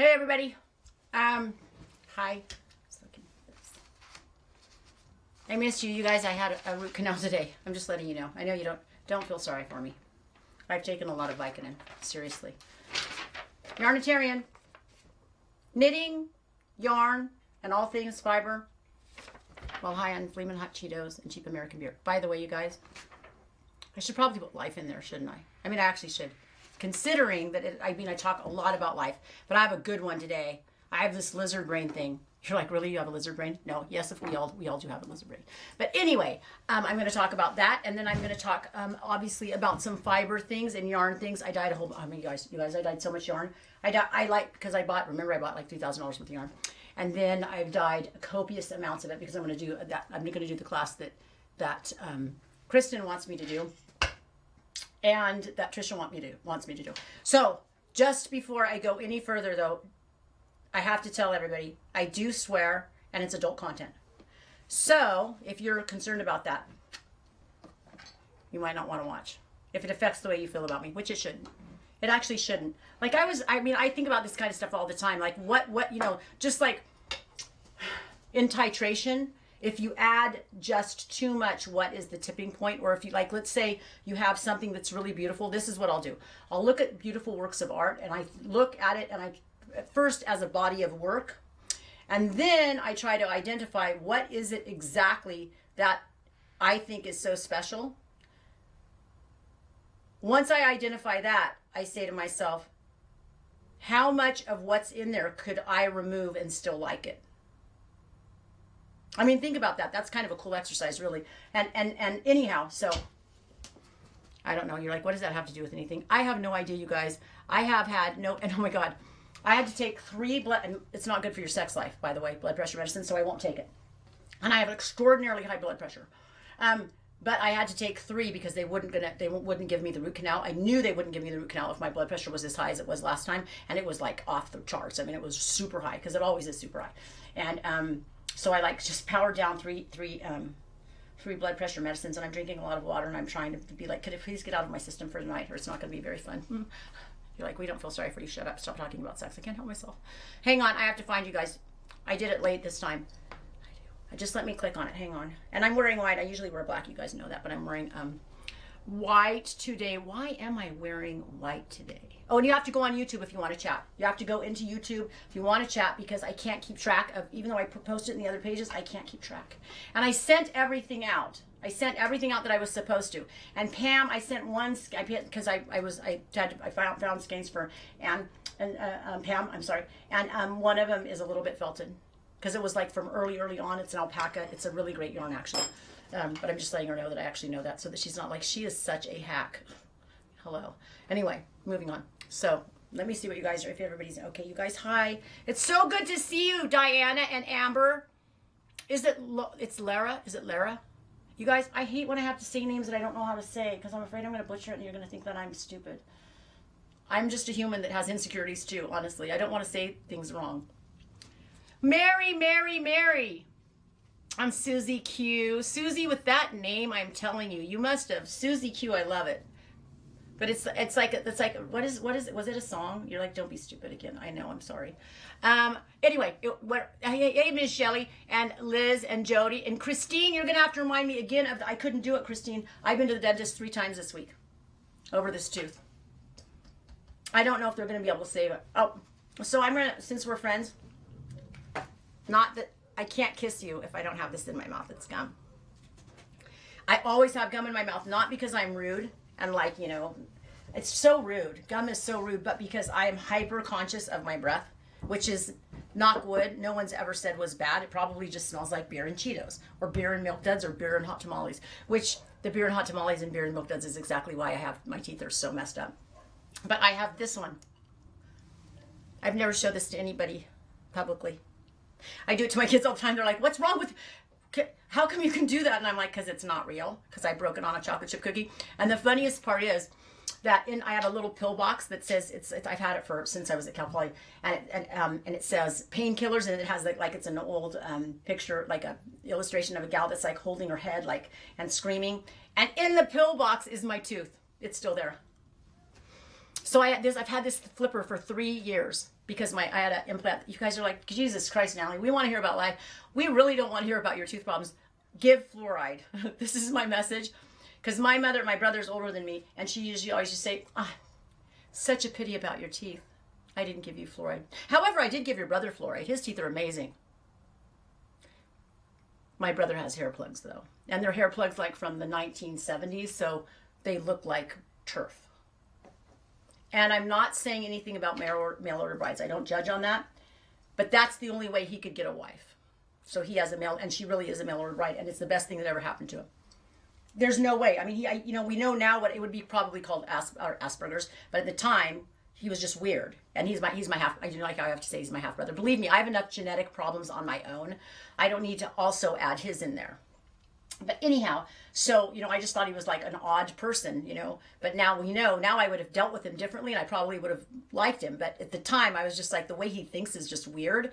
Hey everybody. Hi. I missed you guys. I had a root canal today. I'm just letting you know. I know you don't feel sorry for me. I've taken a lot of Vicodin. Seriously. Yarnitarian. Knitting, yarn, and all things fiber. While high on Flamin Hot Cheetos and cheap American beer. By the way, you guys, I should probably put life in there, shouldn't I? I mean, I actually should. Considering that, I talk a lot about life, but I have a good one today. I have this lizard brain thing. You're like, really? You have a lizard brain? No. Yes, if we all do have a lizard brain. But anyway, I'm going to talk about that, and then I'm going to talk, obviously, about some fiber things and yarn things. I dyed a whole. I mean, you guys, I dyed so much yarn. Because I bought like $3,000 worth of yarn, and then I've dyed copious amounts of it because I'm going to do that. I'm going to do the class that Kristen wants me to do. And that Trisha wants me to do. So, just before I go any further, though, I have to tell everybody, I do swear, and it's adult content. So, if you're concerned about that, you might not want to watch. If it affects the way you feel about me, which it shouldn't. It actually shouldn't. Like, I think about this kind of stuff all the time. Like, what, just like in titration, if you add just too much, what is the tipping point? Or if you, like, let's say you have something that's really beautiful, this is what I'll do. I'll look at beautiful works of art, and I look at it, and at first as a body of work, and then I try to identify what is it exactly that I think is so special. Once I identify that, I say to myself, how much of what's in there could I remove and still like it? I mean, think about that. That's kind of a cool exercise, really. And anyhow, so I don't know. You're like, what does that have to do with anything? I have no idea, you guys. I have had and oh my God, I had to take 3 blood, and it's not good for your sex life, by the way, blood pressure medicine, so I won't take it. And I have extraordinarily high blood pressure. But I had to take 3 because they wouldn't give me the root canal. I knew they wouldn't give me the root canal if my blood pressure was as high as it was last time, and it was like off the charts. I mean, it was super high because it always is super high. And so I just powered down three blood pressure medicines, and I'm drinking a lot of water, and I'm trying to be like, could it please get out of my system for tonight, or it's not going to be very fun. You're like, we don't feel sorry for you. Shut up. Stop talking about sex. I can't help myself. Hang on. I have to find you guys. I did it late this time. Just let me click on it. Hang on. And I'm wearing white. I usually wear black. You guys know that, but I'm wearing white today. Why am I wearing white today? Oh, and you have to go on YouTube if you want to chat. You have to go into YouTube if you want to chat, because I can't keep track of, even though I post it in the other pages, I can't keep track. And I sent everything out. I sent everything out that I was supposed to. And Pam, I sent one, because I found skeins for Anne and Pam, I'm sorry. And one of them is a little bit felted, because it was like from early on. It's an alpaca. It's a really great yarn, actually. But I'm just letting her know that I actually know that, so that she's not like, she is such a hack. Hello. Anyway, moving on. So let me see what you guys are, if everybody's okay. You guys, hi. It's so good to see you, Diana and Amber. It's Lara? Is it Lara? You guys, I hate when I have to say names that I don't know how to say, because I'm afraid I'm going to butcher it and you're going to think that I'm stupid. I'm just a human that has insecurities too, honestly. I don't want to say things wrong. Mary. I'm Susie Q. Susie, with that name, I'm telling you, you must have. Susie Q, I love it. But it's like what is it? Was it a song? You're like, don't be stupid again. I know, I'm sorry. Anyway, hey, Miss Shelley and Liz and Jody and Christine, you're gonna have to remind me again of I couldn't do it, Christine. I've been to the dentist 3 times this week over this tooth. I don't know if they're gonna be able to save it. Oh, so I'm gonna, since we're friends, not that I can't kiss you if I don't have this in my mouth. It's gum. I always have gum in my mouth, not because I'm rude. And like, it's so rude. Gum is so rude, but because I am hyper conscious of my breath, which is, knock wood, no one's ever said was bad. It probably just smells like beer and Cheetos, or beer and milk duds, or beer and hot tamales, which the beer and hot tamales and beer and milk duds is exactly why I have, my teeth are so messed up. But I have this one. I've never showed this to anybody publicly. I do it to my kids all the time. They're like, what's wrong with, how come you can do that? And I'm like, because it's not real, because I broke it on a chocolate chip cookie. And the funniest part is that I have a little pill box that says, I've had it since I was at Cal Poly, and it says painkillers, and it has like it's an old picture, like a illustration of a gal that's like holding her head and screaming. And in the pill box is my tooth. It's still there. So I've had this flipper for 3 years because I had an implant. You guys are like, Jesus Christ, Natalie, we want to hear about life. We really don't want to hear about your tooth problems. Give fluoride. This is my message. Because my brother's older than me, and she usually always just say, such a pity about your teeth. I didn't give you fluoride. However, I did give your brother fluoride. His teeth are amazing. My brother has hair plugs, though. And they're hair plugs like from the 1970s, so they look like turf. And I'm not saying anything about mail order brides. I don't judge on that. But that's the only way he could get a wife. So he has and she really is a mail order bride, and it's the best thing that ever happened to him. There's no way. I mean, we know now what it would be probably called Asperger's, but at the time, he was just weird. And he's my half. I do like how I have to say he's my half brother. Believe me, I have enough genetic problems on my own. I don't need to also add his in there. But anyhow, so, I just thought he was like an odd person, but now we know. Now I would have dealt with him differently, and I probably would have liked him. But at the time, I was just like, the way he thinks is just weird.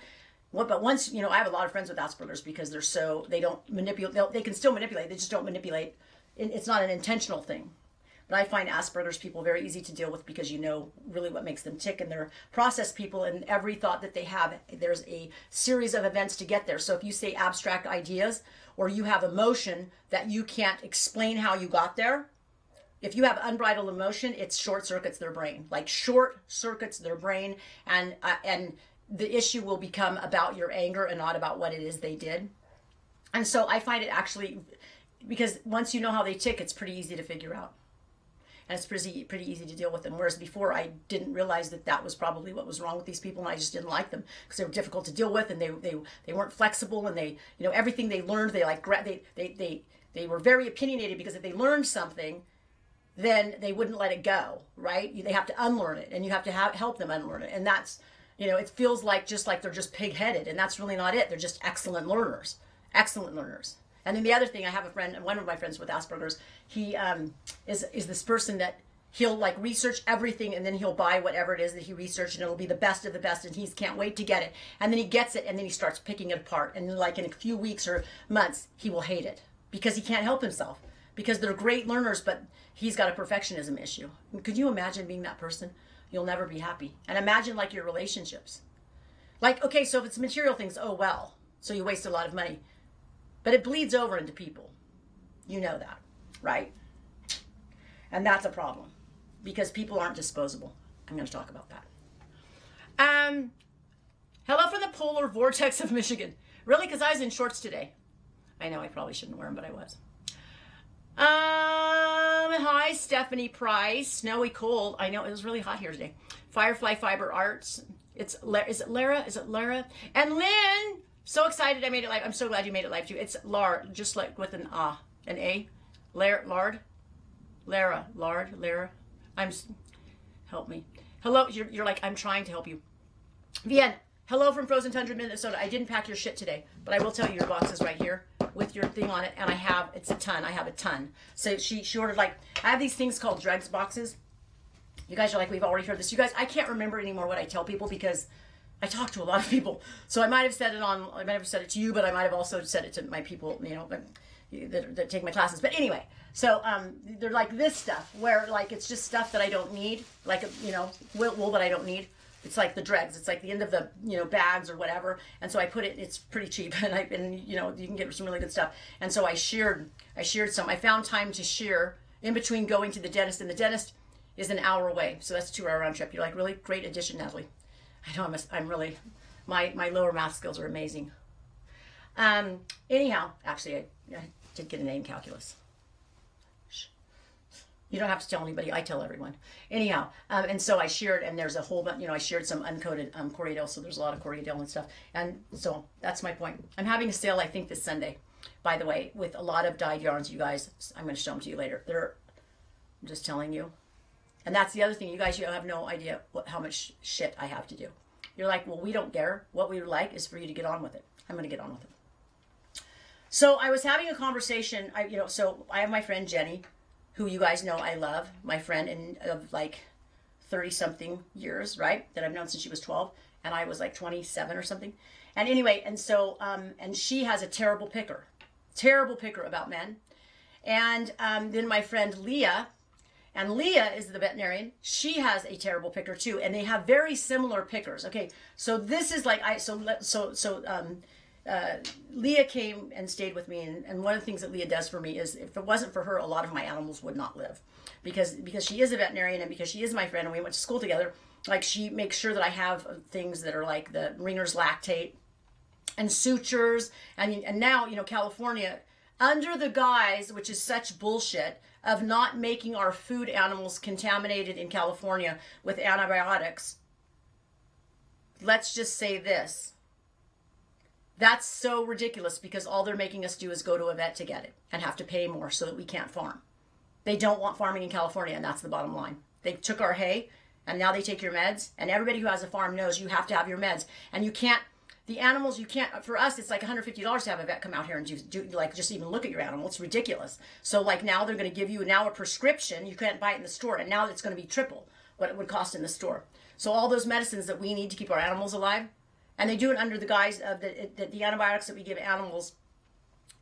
But once, I have a lot of friends with Asperger's because they don't manipulate. They can still manipulate. They just don't manipulate. It's not an intentional thing. But I find Asperger's people very easy to deal with because you know really what makes them tick, and they're process people, and every thought that they have, there's a series of events to get there. So if you say abstract ideas, or you have emotion that you can't explain how you got there, if you have unbridled emotion, it short circuits their brain. Like short circuits their brain, and the issue will become about your anger and not about what it is they did. And so I find it actually, because once you know how they tick, it's pretty easy to figure out. And it's pretty easy to deal with them. Whereas before, I didn't realize that was probably what was wrong with these people, and I just didn't like them because they were difficult to deal with, and they weren't flexible, and they, everything they learned, they were very opinionated, because if they learned something, then they wouldn't let it go, right? They have to unlearn it, and you have to help them unlearn it, and that's, it feels like they're just pig-headed, and that's really not it. They're just excellent learners. And then the other thing, I have a friend, one of my friends with Asperger's, he is this person that he'll like research everything, and then he'll buy whatever it is that he researched, and it'll be the best of the best, and he can't wait to get it. And then he gets it, and then he starts picking it apart. And like in a few weeks or months, he will hate it because he can't help himself, because they're great learners, but he's got a perfectionism issue. Could you imagine being that person? You'll never be happy. And imagine like your relationships. Like, okay, so if it's material things, oh well, so you waste a lot of money. But it bleeds over into people. You know that, right? And that's a problem because people aren't disposable. I'm going to talk about that. Hello from the polar vortex of Michigan. Really? Because I was in shorts today. I know I probably shouldn't wear them, but I was. Hi, Stephanie Price. Snowy cold. I know it was really hot here today. Firefly Fiber Arts. Is it Lara? And Lynn. So excited I made it live. I'm so glad you made it live too. It's Lard, just like with an A. Lara. Help me. Hello, you're like, I'm trying to help you. Vienne, hello from Frozen Tundra, Minnesota. I didn't pack your shit today, but I will tell you your box is right here with your thing on it, and it's a ton. I have a ton. So she ordered I have these things called dregs boxes. You guys are like, we've already heard this. You guys, I can't remember anymore what I tell people because I talk to a lot of people. So I might have said it to you, but I might have also said it to my people, that take my classes. But anyway, so they're like this stuff where like it's just stuff that I don't need, like wool that I don't need. It's like the dregs. It's like the end of the bags or whatever. And so I put it. It's pretty cheap, and you can get some really good stuff. And so I sheared some. I found time to shear in between going to the dentist, and the dentist is an hour away, so that's a 2-hour round trip. You're like, really great addition, Natalie. I know I'm really, my lower math skills are amazing. Anyhow, actually, I did get a name, calculus. Shh. You don't have to tell anybody. I tell everyone. Anyhow, and so I sheared, and there's a whole bunch, I sheared some uncoated Corriedale, so there's a lot of Corriedale and stuff. And so that's my point. I'm having a sale, I think, this Sunday, by the way, with a lot of dyed yarns, you guys. I'm going to show them to you later. I'm just telling you. And that's the other thing. You guys, you have no idea how much shit I have to do. You're like, well, we don't care. What we would like is for you to get on with it. I'm going to get on with it. So I was having a conversation. So I have my friend Jenny, who you guys know I love. My friend of like 30-something years, right? That I've known since she was 12. And I was like 27 or something. And anyway, and so, and she has a terrible picker about men. And then my friend Leah, And Leah is the veterinarian. She has a terrible picker too, and they have very similar pickers. Okay, so this is like Leah came and stayed with me, and one of the things that Leah does for me is, if it wasn't for her, a lot of my animals would not live, because she is a veterinarian and because she is my friend and we went to school together. Like, she makes sure that I have things that are like the Ringer's lactate and sutures, and now, you know, California, under the guise, which is such bullshit, of not making our food animals contaminated in California with antibiotics. Let's just say this. That's so ridiculous, because all they're making us do is go to a vet to get it and have to pay more so that we can't farm. They don't want farming in California, and that's the bottom line. They took our hay, and now they take your meds, and everybody who has a farm knows you have to have your meds. And you can't, the animals, you can't, for us, it's like $150 to have a vet come out here and do like, just even look at your animal. It's ridiculous. So like, now they're going to give you now a prescription. You can't buy it in the store, and now it's going to be triple what it would cost in the store. So all those medicines that we need to keep our animals alive, and they do it under the guise of the antibiotics that we give animals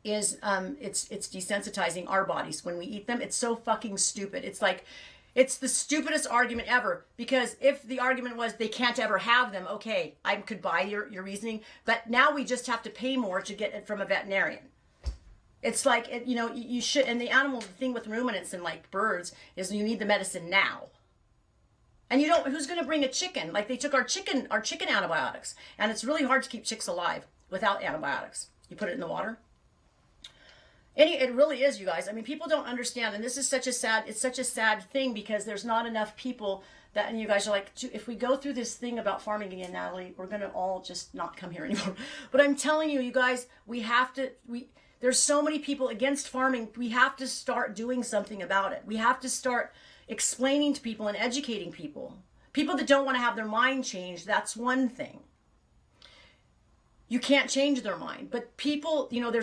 is, it's desensitizing our bodies when we eat them. It's so fucking stupid. It's like, it's the stupidest argument ever, because if the argument was they can't ever have them, okay, I could buy your reasoning, but now we just have to pay more to get it from a veterinarian. It's like, you know, you should, and the thing with ruminants and like birds is you need the medicine now. And you don't, who's going to bring a chicken? Like, they took our chicken antibiotics, and it's really hard to keep chicks alive without antibiotics. You put it in the water. It really is, you guys. I mean, people don't understand, and this is such a sad thing, because there's not enough people that, and you guys are like, if we go through this thing about farming again, Natalie, we're going to all just not come here anymore. But I'm telling you, you guys, there's so many people against farming. We have to start doing something about it. We have to start explaining to people and educating people. People that don't want to have their mind changed, that's one thing. You can't change their mind. But people, you know,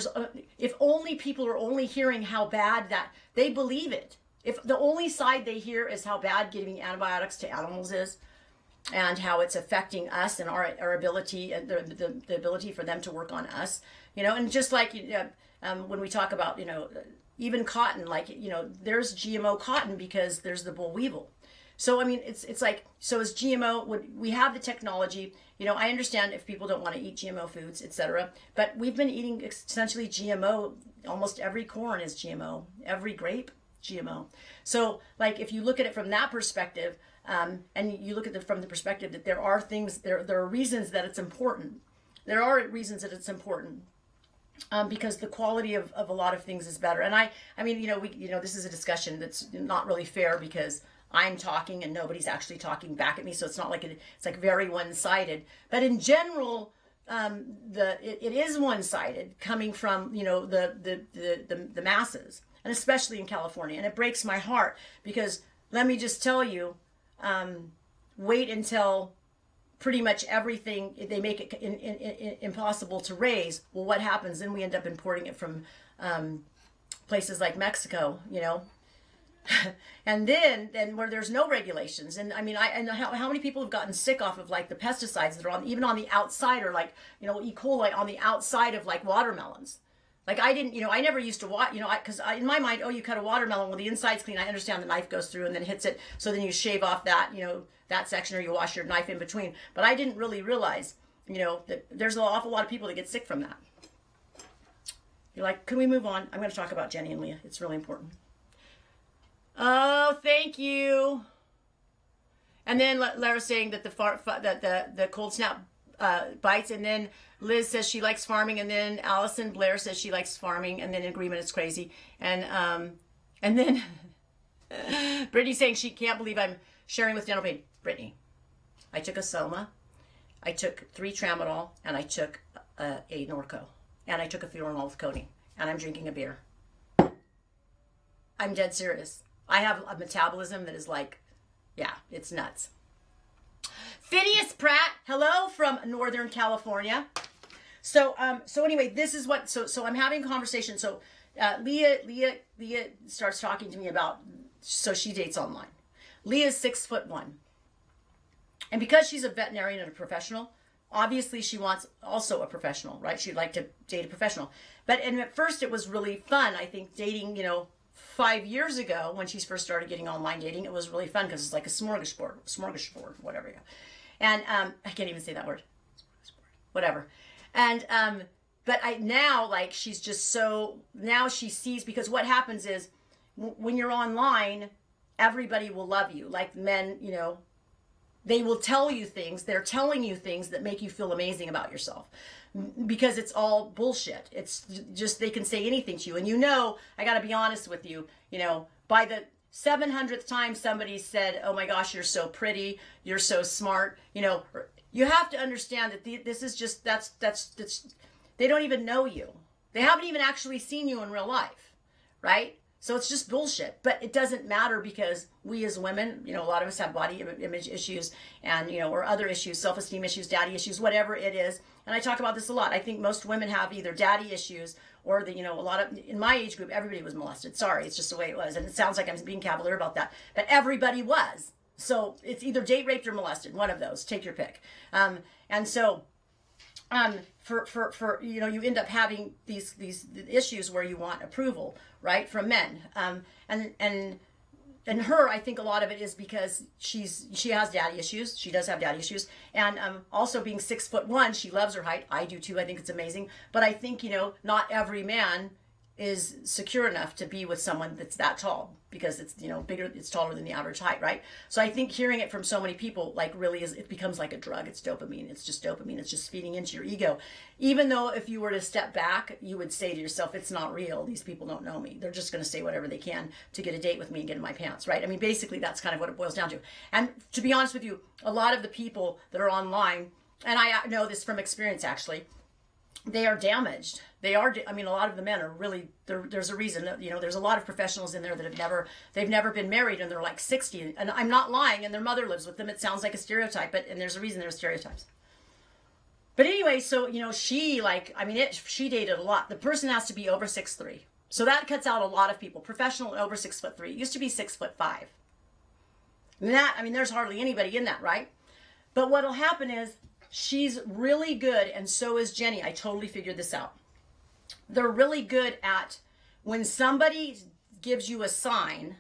if only people are only hearing how bad that, they believe it. If the only side they hear is how bad giving antibiotics to animals is, and how it's affecting us and our ability, the ability for them to work on us, you know, and just like, when we talk about, you know, even cotton, like, you know, there's GMO cotton because there's the boll weevil. So, I mean, it's like, so as GMO, we have the technology, you know, I understand if people don't want to eat GMO foods, etc. But we've been eating essentially GMO. Almost every corn is GMO, every grape, GMO. So, like, if you look at it from that perspective, and you look at it from the perspective that there are things, there are reasons that it's important. There are reasons that it's important. Because the quality of a lot of things is better. And I mean, you know, this is a discussion that's not really fair, because I'm talking and nobody's actually talking back at me. So it's not like it's like very one-sided. But in general, it is one-sided coming from, you know, the masses, and especially in California. And it breaks my heart, because let me just tell you, wait until pretty much everything, they make it impossible to raise. Well, what happens? Then we end up importing it from places like Mexico, you know. And then where there's no regulations. And I mean, how many people have gotten sick off of like the pesticides that are even on the outside, or like, you know, E. coli on the outside of like watermelons. Like, I didn't, you know, I never used to watch, you know, because in my mind, oh, you cut a watermelon, well, the inside's clean. I understand the knife goes through and then hits it. So then you shave off that, you know, that section, or you wash your knife in between. But I didn't really realize, you know, that there's an awful lot of people that get sick from that. You're like, can we move on? I'm going to talk about Jenny and Leah. It's really important. Oh, thank you. And then Lara's saying that the cold snap bites, and then Liz says she likes farming, and then Allison Blair says she likes farming, and then in agreement, it's crazy. And then Brittany's saying she can't believe I'm sharing with dental pain. Brittany, I took a Soma, I took 3 Tramadol, and I took a Norco, and I took a Furanol with codeine, and I'm drinking a beer. I'm dead serious. I have a metabolism that is like, yeah, it's nuts. Phineas Pratt, hello from Northern California. So anyway, this is what, so I'm having a conversation. So Leah starts talking to me about, so she dates online. Leah's 6'1". And because she's a veterinarian and a professional, obviously she wants also a professional, right? She'd like to date a professional. And at first it was really fun, I think, dating, you know, 5 years ago, when she first started getting online dating, it was really fun because it's like a smorgasbord, whatever. Yeah. And I can't even say that word. Whatever. And but now, like, she's just so, now she sees, because what happens is when you're online, everybody will love you. Like men, they will tell you things. They're telling you things that make you feel amazing about yourself, because it's all bullshit. It's just, they can say anything to you. And I got to be honest with you, by the 700th time somebody said, oh my gosh, you're so pretty, you're so smart, you have to understand that this is just, that's, they don't even know you. They haven't even actually seen you in real life, right? So it's just bullshit. But it doesn't matter, because we as women, a lot of us have body image issues and, or other issues, self-esteem issues, daddy issues, whatever it is. And I talk about this a lot. I think most women have either daddy issues or a lot of, in my age group, everybody was molested. Sorry, it's just the way it was. And it sounds like I'm being cavalier about that, but everybody was. So it's either date raped or molested, one of those, take your pick. And so, for you end up having these issues where you want approval, right, from men, and her, I think a lot of it is because she has daddy issues. She does have daddy issues, and also being 6'1", she loves her height. I do too. I think it's amazing. But I think not every man is secure enough to be with someone that's that tall, because it's bigger, it's taller than the average height, right? So I think hearing it from so many people, like, really it becomes like a drug. It's dopamine. It's just dopamine. It's just feeding into your ego. Even though if you were to step back, you would say to yourself, it's not real. These people don't know me. They're just going to say whatever they can to get a date with me and get in my pants, right? I mean, basically that's kind of what it boils down to. And to be honest with you, a lot of the people that are online, and I know this from experience actually, they are damaged. They are, a lot of the men are really, there's a reason that, there's a lot of professionals in there that they've never been married, and they're like 60, and I'm not lying, and their mother lives with them. It sounds like a stereotype, and there's a reason there's stereotypes. But anyway, so, she dated a lot. The person has to be over 6'3". So that cuts out a lot of people. Professional over 6'3". It used to be 6'5". And there's hardly anybody in that, right? But what'll happen is, she's really good, and so is Jenny. I totally figured this out. They're really good at, when somebody gives you a sign,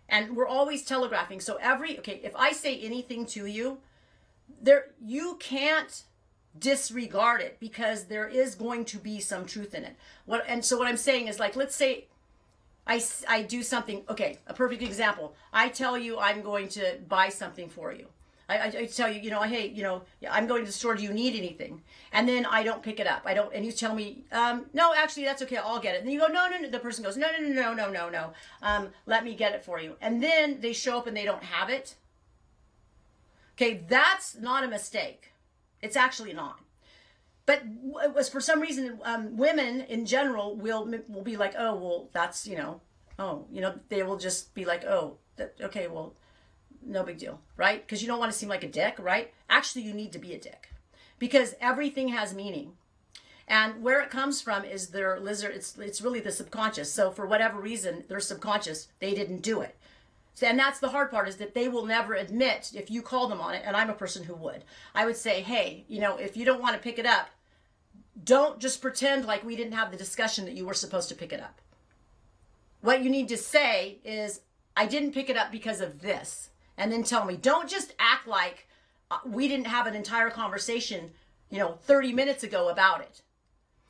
and we're always telegraphing. So if I say anything to you, you can't disregard it, because there is going to be some truth in it. So what I'm saying is, like, let's say I do something. Okay, a perfect example. I tell you I'm going to buy something for you. I tell you, hey, I'm going to the store. Do you need anything? And then I don't pick it up. And you tell me, no, actually, that's okay. I'll get it. And then you go, no. The person goes, no. Let me get it for you. And then they show up and they don't have it. Okay, that's not a mistake. It's actually not. But for some reason, women in general will be like, oh, well, that's, they will just be like, oh, okay, well, no big deal, right? Because you don't want to seem like a dick, right? Actually, you need to be a dick, because everything has meaning. And where it comes from is their lizard. It's really the subconscious. So for whatever reason, their subconscious, they didn't do it. So, and that's the hard part, is that they will never admit if you call them on it. And I'm a person who would. I would say, hey, if you don't want to pick it up, don't just pretend like we didn't have the discussion that you were supposed to pick it up. What you need to say is, I didn't pick it up because of this. And then tell me. Don't just act like we didn't have an entire conversation, 30 minutes ago about it.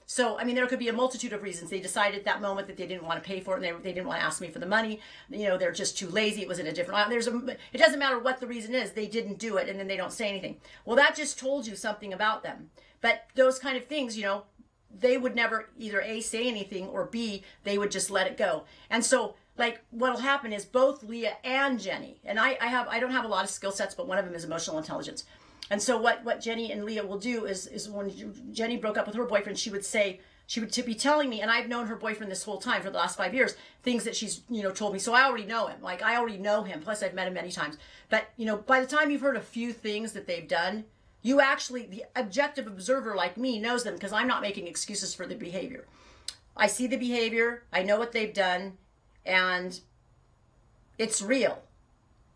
So, there could be a multitude of reasons. They decided at that moment that they didn't want to pay for it, and they didn't want to ask me for the money. They're just too lazy. It was in a different, it doesn't matter what the reason is. They didn't do it, and then they don't say anything. Well, that just told you something about them. But those kind of things, they would never either A, say anything, or B, they would just let it go. And so, like, what'll happen is both Leah and Jenny, and I don't have a lot of skill sets, but one of them is emotional intelligence. And so what Jenny and Leah will do is when Jenny broke up with her boyfriend, she would be telling me, and I've known her boyfriend this whole time for the last 5 years, things that she's, told me. So I already know him. Like, I already know him. Plus I've met him many times. But, by the time you've heard a few things that they've done, you actually, the objective observer like me knows them, because I'm not making excuses for the behavior. I see the behavior. I know what they've done. And it's real,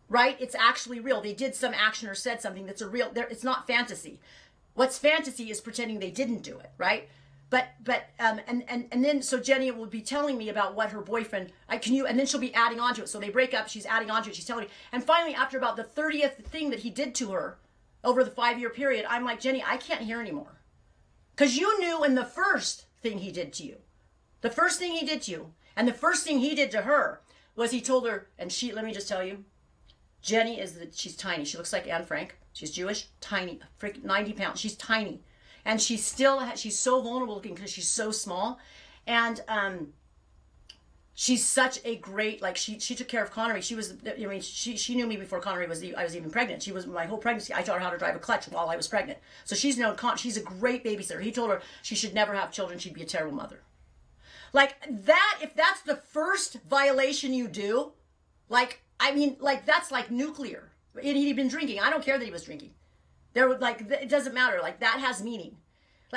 right? It's actually real. They did some action or said something that's it's not fantasy. What's fantasy is pretending they didn't do it, right? And then so Jenny will be telling me about what her boyfriend, and then she'll be adding on to it. So they break up, she's adding on to it, she's telling me. And finally, after about the 30th thing that he did to her over the 5-year period, I'm like, Jenny, I can't hear anymore. Because you knew in the first thing he did to you, the first thing he did to you, and the first thing he did to her was he told her, and let me just tell you, Jenny she's tiny. She looks like Anne Frank. She's Jewish, tiny, freaking 90 pounds. She's tiny. And she's so vulnerable looking because she's so small. And she's such a great, like, she took care of Connery. She knew me before Connery I was even pregnant. She was my whole pregnancy. I taught her how to drive a clutch while I was pregnant. So she's a great babysitter. He told her she should never have children. She'd be a terrible mother. Like that, if that's the first violation you do, that's like nuclear. He'd been drinking. I don't care that he was drinking. It doesn't matter. Like, that has meaning.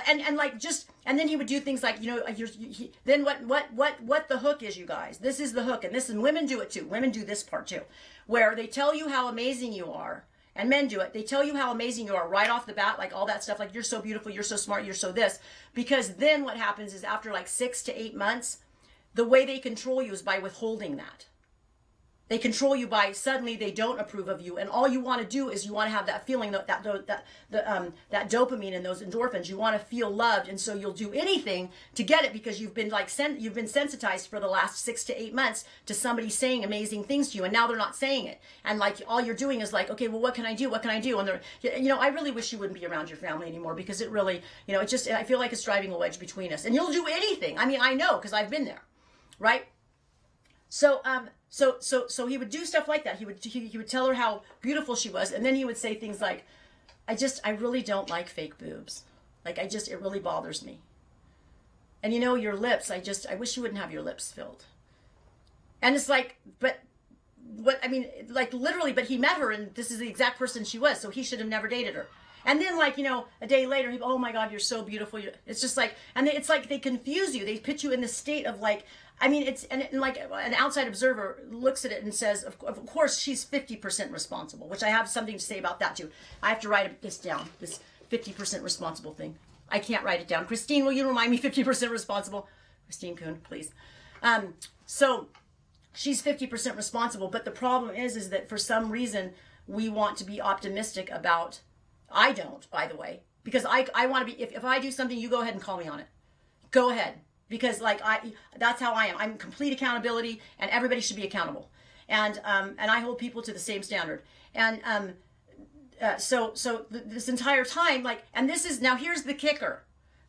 And then he would do things like, then what the hook is, you guys. This is the hook. And women do it too. Women do this part too, where they tell you how amazing you are. And men do it. They tell you how amazing you are right off the bat, like all that stuff, like you're so beautiful, you're so smart, you're so this. Because then what happens is after like 6 to 8 months, the way they control you is by withholding that. They control you by suddenly they don't approve of you, and all you want to do is you want to have that feeling, that dopamine and those endorphins. You want to feel loved, and so you'll do anything to get it because you've been you've been sensitized for the last 6 to 8 months to somebody saying amazing things to you, and now they're not saying it, and like all you're doing is like, okay, well, what can I do? What can I do? And they're, I really wish you wouldn't be around your family anymore because it really, I feel like it's driving a wedge between us, and you'll do anything. I mean, I know because I've been there, right? So he would do stuff like that. He would tell her how beautiful she was, and then he would say things like, I really don't like fake boobs. Like, it really bothers me. And your lips, I wish you wouldn't have your lips filled. And it's like, literally, but he met her, and this is the exact person she was, so he should have never dated her. And then, a day later, oh my God, you're so beautiful. It's just like, and it's like they confuse you. They put you in the state of an outside observer looks at it and says, of course, she's 50% responsible, which I have something to say about that too. I have to write this down, this 50% responsible thing. I can't write it down. Christine, will you remind me 50% responsible? Christine Kuhn, please. So she's 50% responsible, but the problem is that for some reason we want to be optimistic about, I don't, by the way, because I want to be, if I do something, you go ahead and call me on it. Go ahead. Because that's how I am. I'm complete accountability, and everybody should be accountable. And I hold people to the same standard. And so this entire time, and this is, now here's the kicker.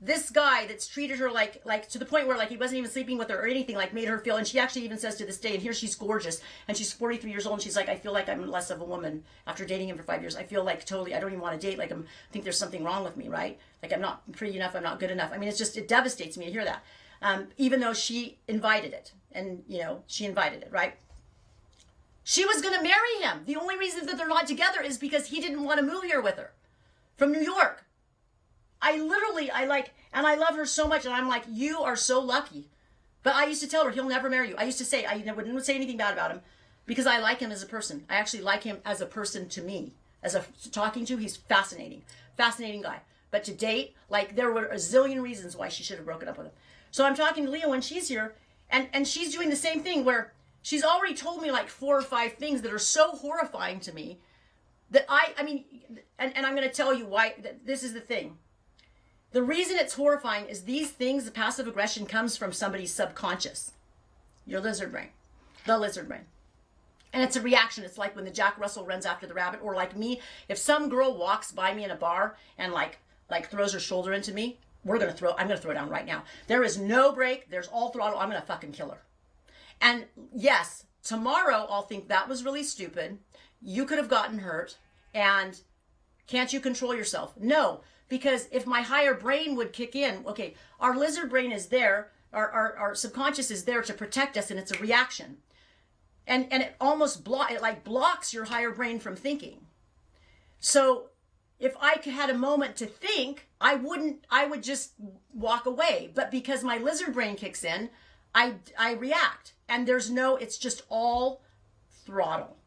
This guy that's treated her like to the point where he wasn't even sleeping with her or anything, made her feel, and she actually even says to this day, and here she's gorgeous, and she's 43 years old, and she's like, I feel like I'm less of a woman after dating him for 5 years. I feel like totally, I don't even want to date, I think there's something wrong with me, right? I'm not pretty enough, I'm not good enough. I mean, it devastates me to hear that. Even though she invited it, and she invited it, right? She was going to marry him. The only reason that they're not together is because he didn't want to move here with her from New York. And I love her so much, and I'm like, you are so lucky. But I used to tell her, he'll never marry you. I used to say, I wouldn't say anything bad about him because I like him as a person. I actually like him as a person to me. Talking to, he's fascinating guy. But to date, there were a zillion reasons why she should have broken up with him. So I'm talking to Leah when she's here, and she's doing the same thing where she's already told me 4 or 5 things that are so horrifying to me that and I'm going to tell you why. This is the thing. The reason it's horrifying is these things, the passive aggression comes from somebody's subconscious, your lizard brain, the lizard brain. And it's a reaction. It's like when the Jack Russell runs after the rabbit, or like me, if some girl walks by me in a bar and throws her shoulder into me, I'm going to throw down right now. There is no break. There's all throttle. I'm going to fucking kill her. And yes, tomorrow I'll think that was really stupid. You could have gotten hurt. And can't you control yourself? No, because if my higher brain would kick in, okay, our lizard brain is there. Our subconscious is there to protect us, and it's a reaction. And it almost blocks your higher brain from thinking. So if I had a moment to think, I would just walk away. But because my lizard brain kicks in, I react. And it's just all throttle.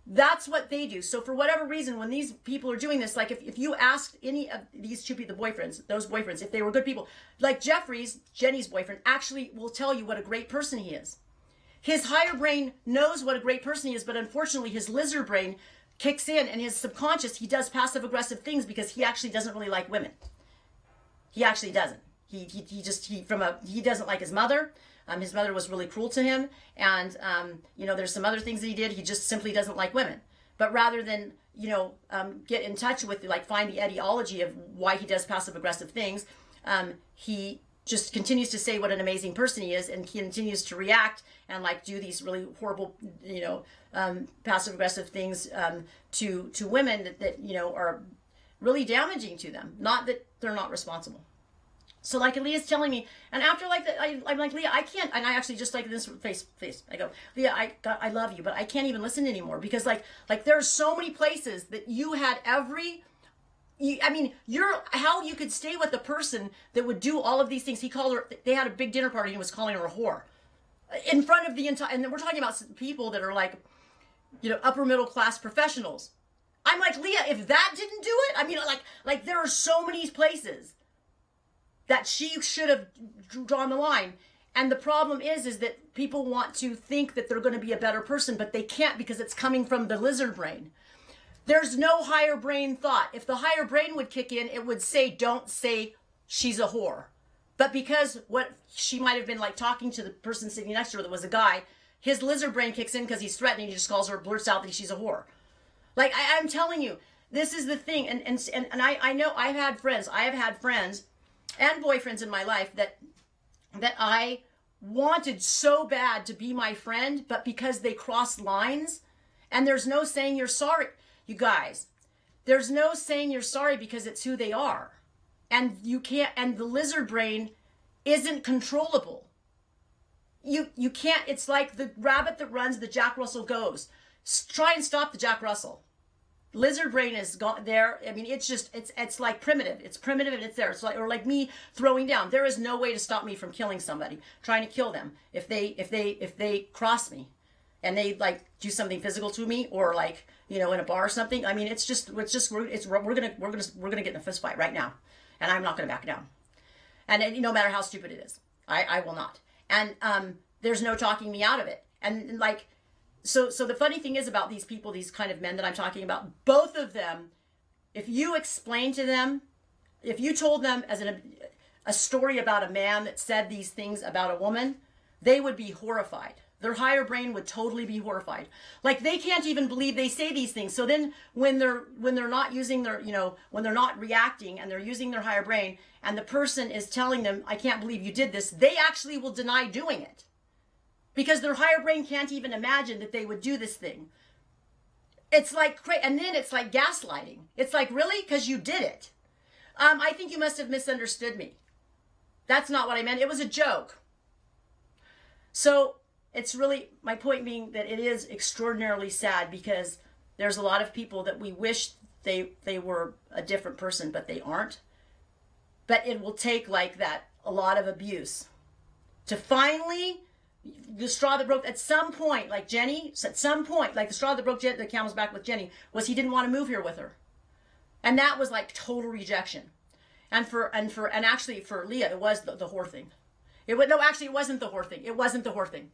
That's what they do. So for whatever reason, when these people are doing this, like if you asked any of these two people, the boyfriends, those boyfriends, if they were good people, like Jeffrey's, Jenny's boyfriend, actually will tell you what a great person he is. His higher brain knows what a great person he is, but unfortunately his lizard brain kicks in, and his subconscious, he does passive aggressive things because he actually doesn't really like women. He actually doesn't. He doesn't like his mother. His mother was really cruel to him, and there's some other things that he did. He just simply doesn't like women. But rather than get in touch with, like, find the etiology of why he does passive aggressive things, he just continues to say what an amazing person he is, and he continues to react and like do these really horrible, passive aggressive things to women that are really damaging to them. Not that they're not responsible. So like Leah's telling me, and after like that, I'm like, Leah, I can't, and I actually just like this face, I go, Leah, I love you, but I can't even listen anymore because like there are so many places that you had how you could stay with a person that would do all of these things. He called her, they had a big dinner party and he was calling her a whore in front of the entire, and we're talking about people that are like, upper middle class professionals. I'm like, Leah, if that didn't do it, I mean, like there are so many places that she should have drawn the line. And the problem is that people want to think that they're going to be a better person, but they can't because it's coming from the lizard brain. There's no higher brain thought. If the higher brain would kick in, it would say, don't say she's a whore. But because what she might have been like talking to the person sitting next to her that was a guy, his lizard brain kicks in because he's threatening. He just calls her, blurts out that she's a whore. Like, I'm telling you, this is the thing. And I know I have had friends and boyfriends in my life that I wanted so bad to be my friend, but because they crossed lines, and there's no saying you're sorry, you guys, there's no saying you're sorry because it's who they are. And you can't, and the lizard brain isn't controllable. You can't, it's like the rabbit that runs, the Jack Russell goes. Try and stop the Jack Russell. Lizard brain is gone there. I mean, it's like primitive. It's primitive and it's there. It's like, or like me throwing down. There is no way to stop me from killing somebody, trying to kill them. If they cross me and they like do something physical to me, or like, in a bar or something. I mean, we're gonna get in a fist fight right now, and I'm not gonna back down. And no matter how stupid it is, I will not. And there's no talking me out of it. And like, So the funny thing is about these people, these kind of men that I'm talking about, both of them, if you explain to them, if you told them as a story about a man that said these things about a woman, they would be horrified. Their higher brain would totally be horrified. Like, they can't even believe they say these things. So then when they're not using their, when they're not reacting and they're using their higher brain, and the person is telling them, I can't believe you did this, they actually will deny doing it. Because their higher brain can't even imagine that they would do this thing. It's like, and then it's like gaslighting. It's like, really? Because you did it. I think you must have misunderstood me. That's not what I meant. It was a joke. So it's really, my point being that it is extraordinarily sad, because there's a lot of people that we wish they were a different person, but they aren't. But it will take like that, a lot of abuse to finally, the straw that broke at some point, like Jenny, at some point, like the straw that broke the camel's back with Jenny was he didn't want to move here with her. And that was like total rejection. And actually for Leah, it was the whore thing. It wasn't the whore thing. It wasn't the whore thing.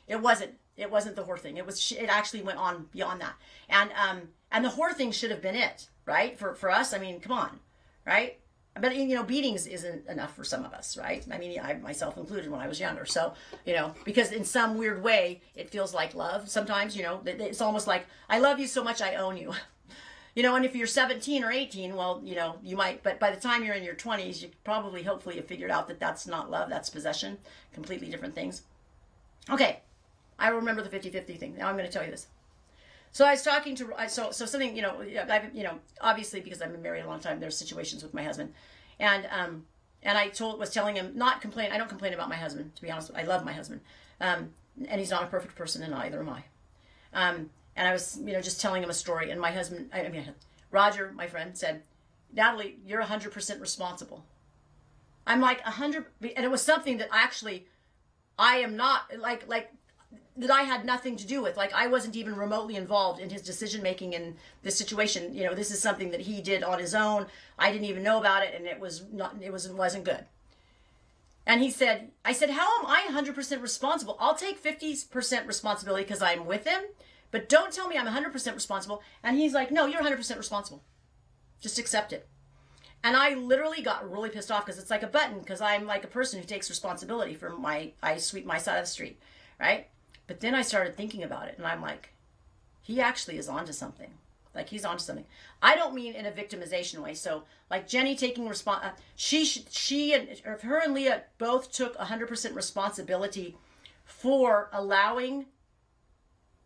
It wasn't the whore thing. It actually went on beyond that. And the whore thing should have been it, right? For us, I mean, come on, right? But, beatings isn't enough for some of us, right? I mean, I myself included when I was younger. So, because in some weird way, it feels like love sometimes, it's almost like, I love you so much, I own you. And if you're 17 or 18, well, you might, but by the time you're in your 20s, you probably, hopefully have figured out that that's not love, that's possession, completely different things. Okay, I remember the 50-50 thing. Now I'm going to tell you this. So I was talking to, so something, obviously because I've been married a long time, there's situations with my husband. And I was telling him, I don't complain about my husband, to be honest. I love my husband. And he's not a perfect person, and neither am I. And I was, just telling him a story, and my husband, Roger, my friend, said, Natalie, you're 100% responsible. I'm like 100, and it was something that actually, I am not, like, that I had nothing to do with. Like, I wasn't even remotely involved in his decision making in this situation. You know, this is something that he did on his own. I didn't even know about it, and it wasn't good. And I said, how am I 100% responsible? I'll take 50% responsibility because I'm with him, but don't tell me I'm 100% responsible. And he's like, no, you're 100% responsible. Just accept it. And I literally got really pissed off because it's like a button, because I'm like a person who takes responsibility for I sweep my side of the street, right? But then I started thinking about it, and I'm like, he actually is onto something. Like, he's onto something. I don't mean in a victimization way. So, like Jenny taking her and Leah both took 100% responsibility for allowing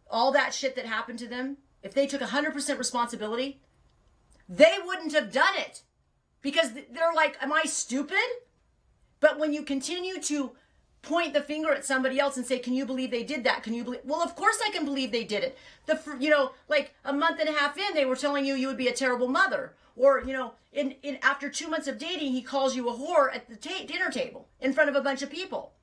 all that shit that happened to them. If they took 100% responsibility, they wouldn't have done it. Because they're like, am I stupid? But when you continue to point the finger at somebody else and say, can you believe they did that? Can you believe? Well, of course I can believe they did it. Like a month and a half in, they were telling you would be a terrible mother. Or, in after 2 months of dating, he calls you a whore at the dinner table in front of a bunch of people.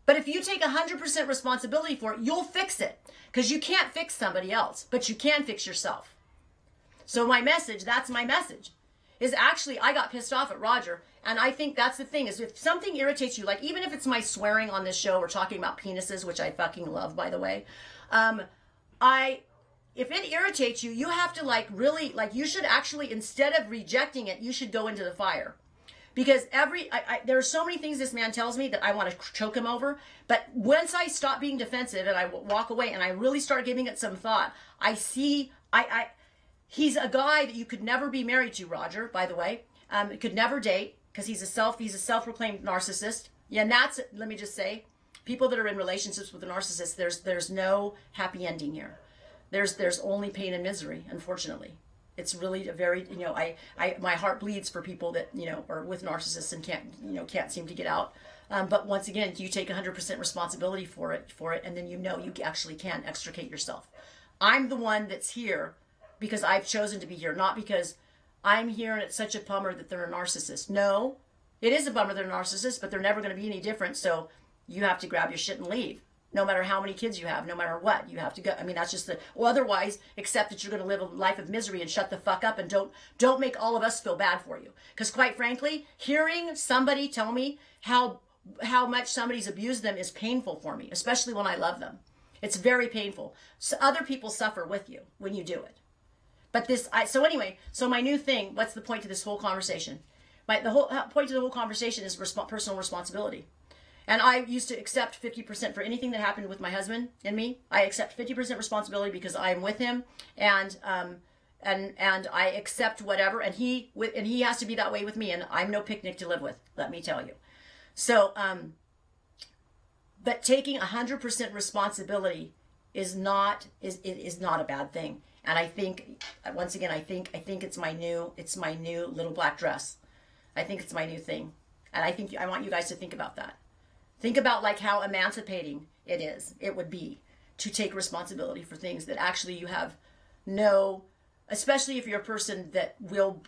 But if you take 100% responsibility for it, you'll fix it. Because you can't fix somebody else, but you can fix yourself. So that's my message. Is actually, I got pissed off at Roger, and I think that's the thing, is if something irritates you, like even if it's my swearing on this show, we're talking about penises, which I fucking love, by the way, if it irritates you, you have to you should actually, instead of rejecting it, you should go into the fire. Because there are so many things this man tells me that I want to choke him over, but once I stop being defensive and I walk away and I really start giving it some thought, I see, he's a guy that you could never be married to, Roger, by the way. You could never date, because he's a self-proclaimed narcissist. Yeah, and let me just say, people that are in relationships with a narcissist, there's no happy ending here. There's only pain and misery, unfortunately. It's really a very, my heart bleeds for people that, are with narcissists and can't seem to get out. But once again, you take 100% responsibility for it, and then you actually can extricate yourself. I'm the one that's here because I've chosen to be here, not because I'm here and it's such a bummer that they're a narcissist. No, it is a bummer they're a narcissist, but they're never going to be any different. So you have to grab your shit and leave. No matter how many kids you have, no matter what, you have to go. I mean, that's just otherwise, accept that you're going to live a life of misery and shut the fuck up, and don't make all of us feel bad for you. Because quite frankly, hearing somebody tell me how much somebody's abused them is painful for me, especially when I love them. It's very painful. So other people suffer with you when you do it. But so my new thing, what's the point to this whole conversation? The whole point to the whole conversation is personal responsibility. And I used to accept 50% for anything that happened with my husband and me. I accept 50% responsibility because I'm with him, and I accept whatever, and he has to be that way with me, and I'm no picnic to live with, let me tell you. So, but taking 100% responsibility is not a bad thing. And I think, once again, I think it's my new little black dress. I think it's my new thing. And I want you guys to think about that. Think about how emancipating it would be to take responsibility for things that actually you have especially if you're a person that will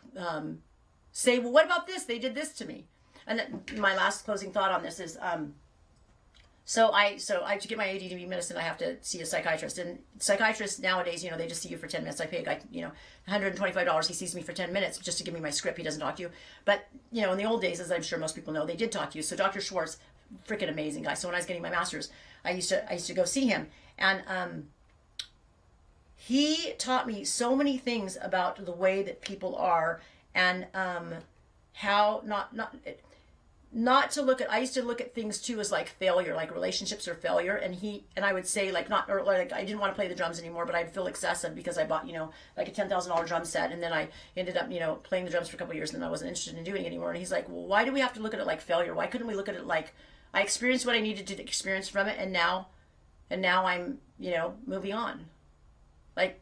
say, well, what about this? They did this to me. And my last closing thought on this is, So to get my ADD medicine, I have to see a psychiatrist. And psychiatrists nowadays, they just see you for 10 minutes. I pay a guy, $125. He sees me for 10 minutes just to give me my script. He doesn't talk to you. But, in the old days, as I'm sure most people know, they did talk to you. So Dr. Schwartz, freaking amazing guy. So when I was getting my master's, I used to go see him. And he taught me so many things about the way that people are, and how not to look at, I used to look at things too as like failure, like relationships are failure. And I would say I didn't want to play the drums anymore, but I'd feel excessive because I bought, like a $10,000 drum set. And then I ended up, playing the drums for a couple of years, and then I wasn't interested in doing it anymore. And he's like, well, why do we have to look at it like failure? Why couldn't we look at it like I experienced what I needed to experience from it, and now I'm, moving on. Like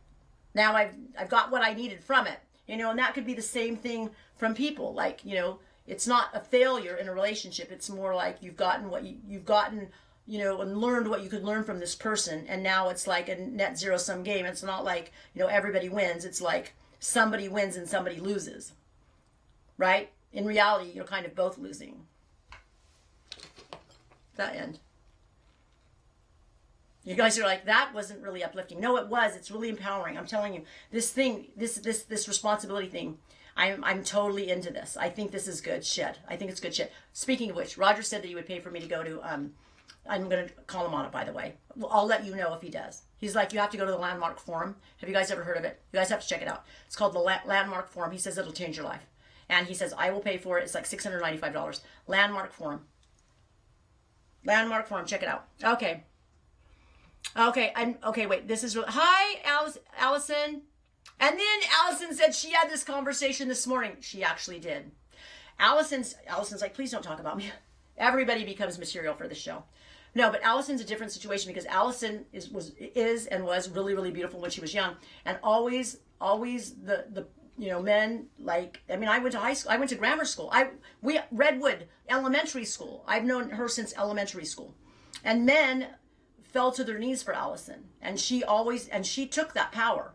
now I've got what I needed from it, and that could be the same thing from people. Like, it's not a failure in a relationship. It's more like you've gotten what you've gotten, and learned what you could learn from this person. And now it's like a net zero sum game. It's not like, everybody wins. It's like somebody wins and somebody loses, right? In reality, you're kind of both losing. That end. You guys are like, that wasn't really uplifting. No, it was. It's really empowering. I'm telling you, this thing, this responsibility thing, I'm totally into this. I think this is good shit. I think it's good shit. Speaking of which, Roger said that he would pay for me to go to, I'm going to call him on it, by the way. Well, I'll let you know if he does. He's like, you have to go to the Landmark Forum. Have you guys ever heard of it? You guys have to check it out. It's called the Landmark Forum. He says it'll change your life. And he says, I will pay for it. It's like $695. Landmark Forum. Landmark Forum. Check it out. Okay. Okay, wait. This is... Hi, Allison. And then Allison said she had this conversation this morning. She actually did. Allison's like, please don't talk about me. Everybody becomes material for the show. No, but Allison's a different situation because Allison is and was really, really beautiful when she was young. And always the men, like, I mean, I went to high school. I went to grammar school. Redwood Elementary School. I've known her since elementary school. And men fell to their knees for Allison. And she took that power.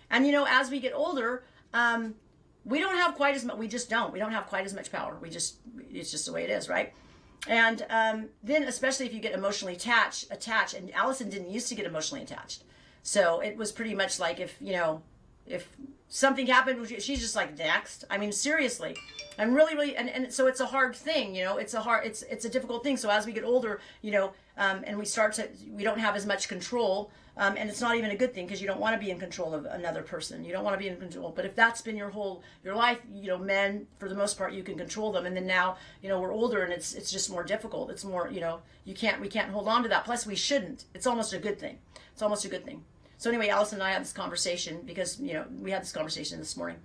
And, as we get older, we don't have quite as much, we just don't. We don't have quite as much power. It's just the way it is, right? And then especially if you get emotionally attached, and Allison didn't used to get emotionally attached. So it was pretty much like if something happened, she's just like, next. I mean, seriously. I'm really, and so it's a hard thing, it's a difficult thing. So as we get older, and we don't have as much control, and it's not even a good thing because you don't want to be in control of another person. You don't want to be in control. But if that's been your life, men, for the most part, you can control them. And then now, we're older and it's just more difficult. It's more, we can't hold on to that. Plus we shouldn't. It's almost a good thing. It's almost a good thing. So anyway, Allison and I had this conversation because, we had this conversation this morning.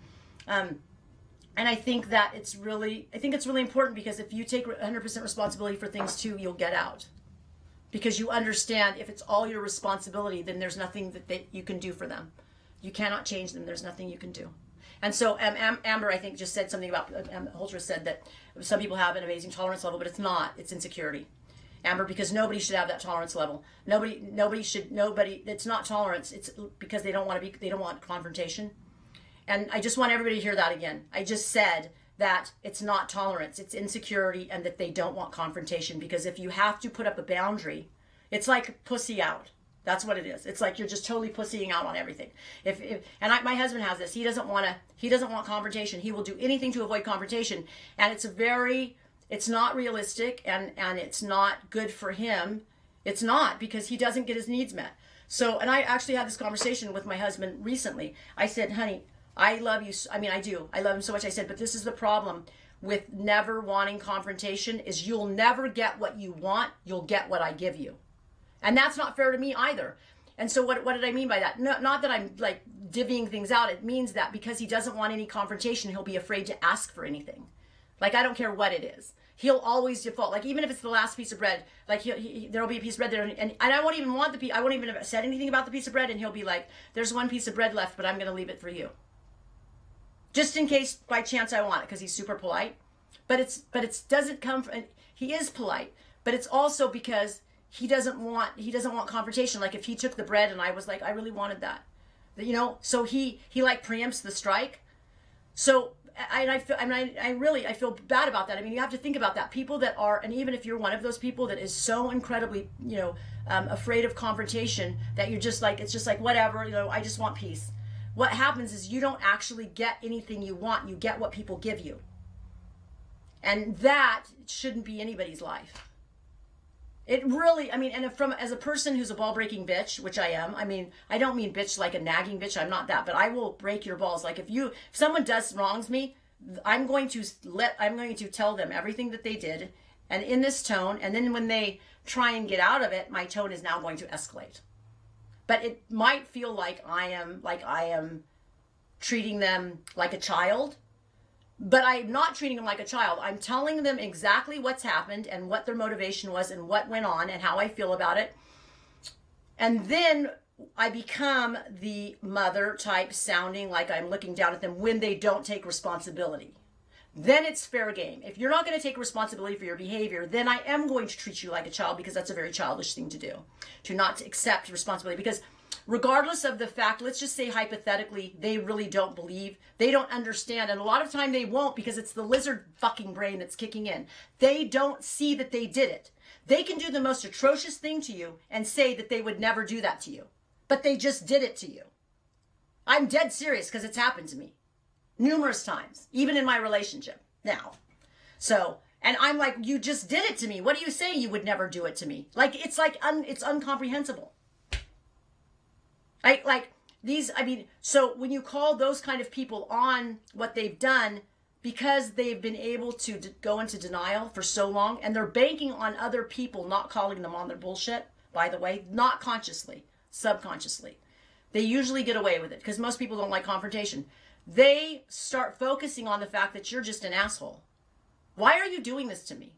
And I think that it's really important because if you take 100% responsibility for things too, you'll get out. Because you understand if it's all your responsibility, then there's nothing that you can do for them. You cannot change them. There's nothing you can do. And so Amber, I think, just said something about, Holtra said that some people have an amazing tolerance level, but it's not. It's insecurity. Amber, because nobody should have that tolerance level. Nobody, it's not tolerance. It's because they don't want confrontation. And I just want everybody to hear that again. I just said that it's not tolerance, it's insecurity, and that they don't want confrontation. Because if you have to put up a boundary, it's like pussy out. That's what it is. It's like you're just totally pussying out on everything. My husband has this. He doesn't want confrontation. He will do anything to avoid confrontation, and it's not realistic, and it's not good for him. It's not, because he doesn't get his needs met. So, and I actually had this conversation with my husband recently. I said, honey, I love you. I mean, I do. I love him so much. I said, but this is the problem with never wanting confrontation is you'll never get what you want. You'll get what I give you. And that's not fair to me either. And so what did I mean by that? No, not that I'm like divvying things out. It means that because he doesn't want any confrontation, he'll be afraid to ask for anything. Like, I don't care what it is. He'll always default. Like, even if it's the last piece of bread, like there'll be a piece of bread there, and I won't even want I won't even have said anything about the piece of bread, and he'll be like, there's one piece of bread left, but I'm going to leave it for you. Just in case by chance I want it, because he's super polite. But it doesn't come from, he is polite, but it's also because he doesn't want confrontation. Like, if he took the bread and I was like, I really wanted that, so he like preempts the strike. So I feel bad about that. I mean, you have to think about that. People that are, and even if you're one of those people that is so incredibly, afraid of confrontation that you're just like, it's just like, whatever, I just want peace. What happens is you don't actually get anything you want. You get what people give you. And that shouldn't be anybody's life. It really, I mean, and as a person who's a ball-breaking bitch, which I am, I mean, I don't mean bitch like a nagging bitch, I'm not that, but I will break your balls. Like, if someone wrongs me, I'm going to tell them everything that they did, and in this tone, and then when they try and get out of it, my tone is now going to escalate. But it might feel like I am treating them like a child, but I'm not treating them like a child. I'm telling them exactly what's happened and what their motivation was and what went on and how I feel about it. And then I become the mother type, sounding like I'm looking down at them when they don't take responsibility. Then it's fair game. If you're not going to take responsibility for your behavior, then I am going to treat you like a child, because that's a very childish thing to do, to not accept responsibility. Because regardless of the fact, let's just say hypothetically, they really don't believe, they don't understand, and a lot of time they won't, because it's the lizard fucking brain that's kicking in. They don't see that they did it. They can do the most atrocious thing to you and say that they would never do that to you, but they just did it to you. I'm dead serious because it's happened to me numerous times, even in my relationship now. So, and I'm like, you just did it to me. What are you saying? You would never do it to me. Like, it's incomprehensible. So when you call those kind of people on what they've done, because they've been able to go into denial for so long, and they're banking on other people not calling them on their bullshit, by the way, not consciously, subconsciously. They usually get away with it because most people don't like confrontation. They start focusing on the fact that you're just an asshole. Why are you doing this to me?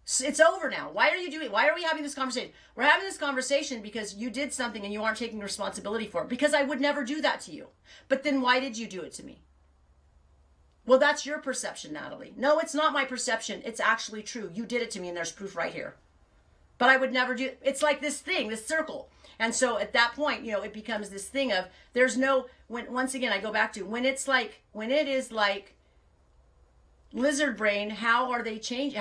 It's over now. Why are we having this conversation? We're having this conversation because you did something and you aren't taking responsibility for it. Because I would never do that to you. But then why did you do it to me? Well, that's your perception, Natalie. No, it's not my perception. It's actually true. You did it to me and there's proof right here. But I would never do it. It's like this thing, this circle. And so at that point, it becomes this thing of once again, I go back to when it is like lizard brain, how will they change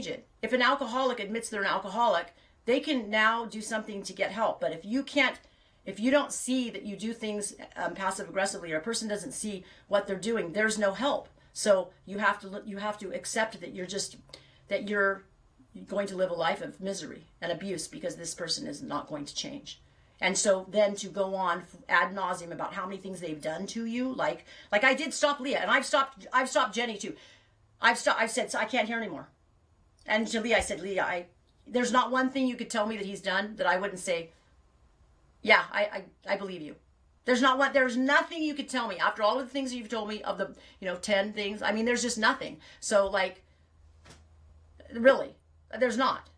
it? If an alcoholic admits they're an alcoholic, they can now do something to get help. But if you don't see that you do things passive aggressively, or a person doesn't see what they're doing, there's no help. So you have to accept that you're going to live a life of misery and abuse because this person is not going to change. And so then to go on ad nauseum about how many things they've done to you, like I did stop Leah, and I've stopped Jenny too. I've said, so I can't hear anymore. And to Leah, I said, Leah, there's not one thing you could tell me that he's done that I wouldn't say, yeah, I believe you. There's nothing you could tell me after all of the things that you've told me of the, 10 things. I mean, there's just nothing. So really, there's not.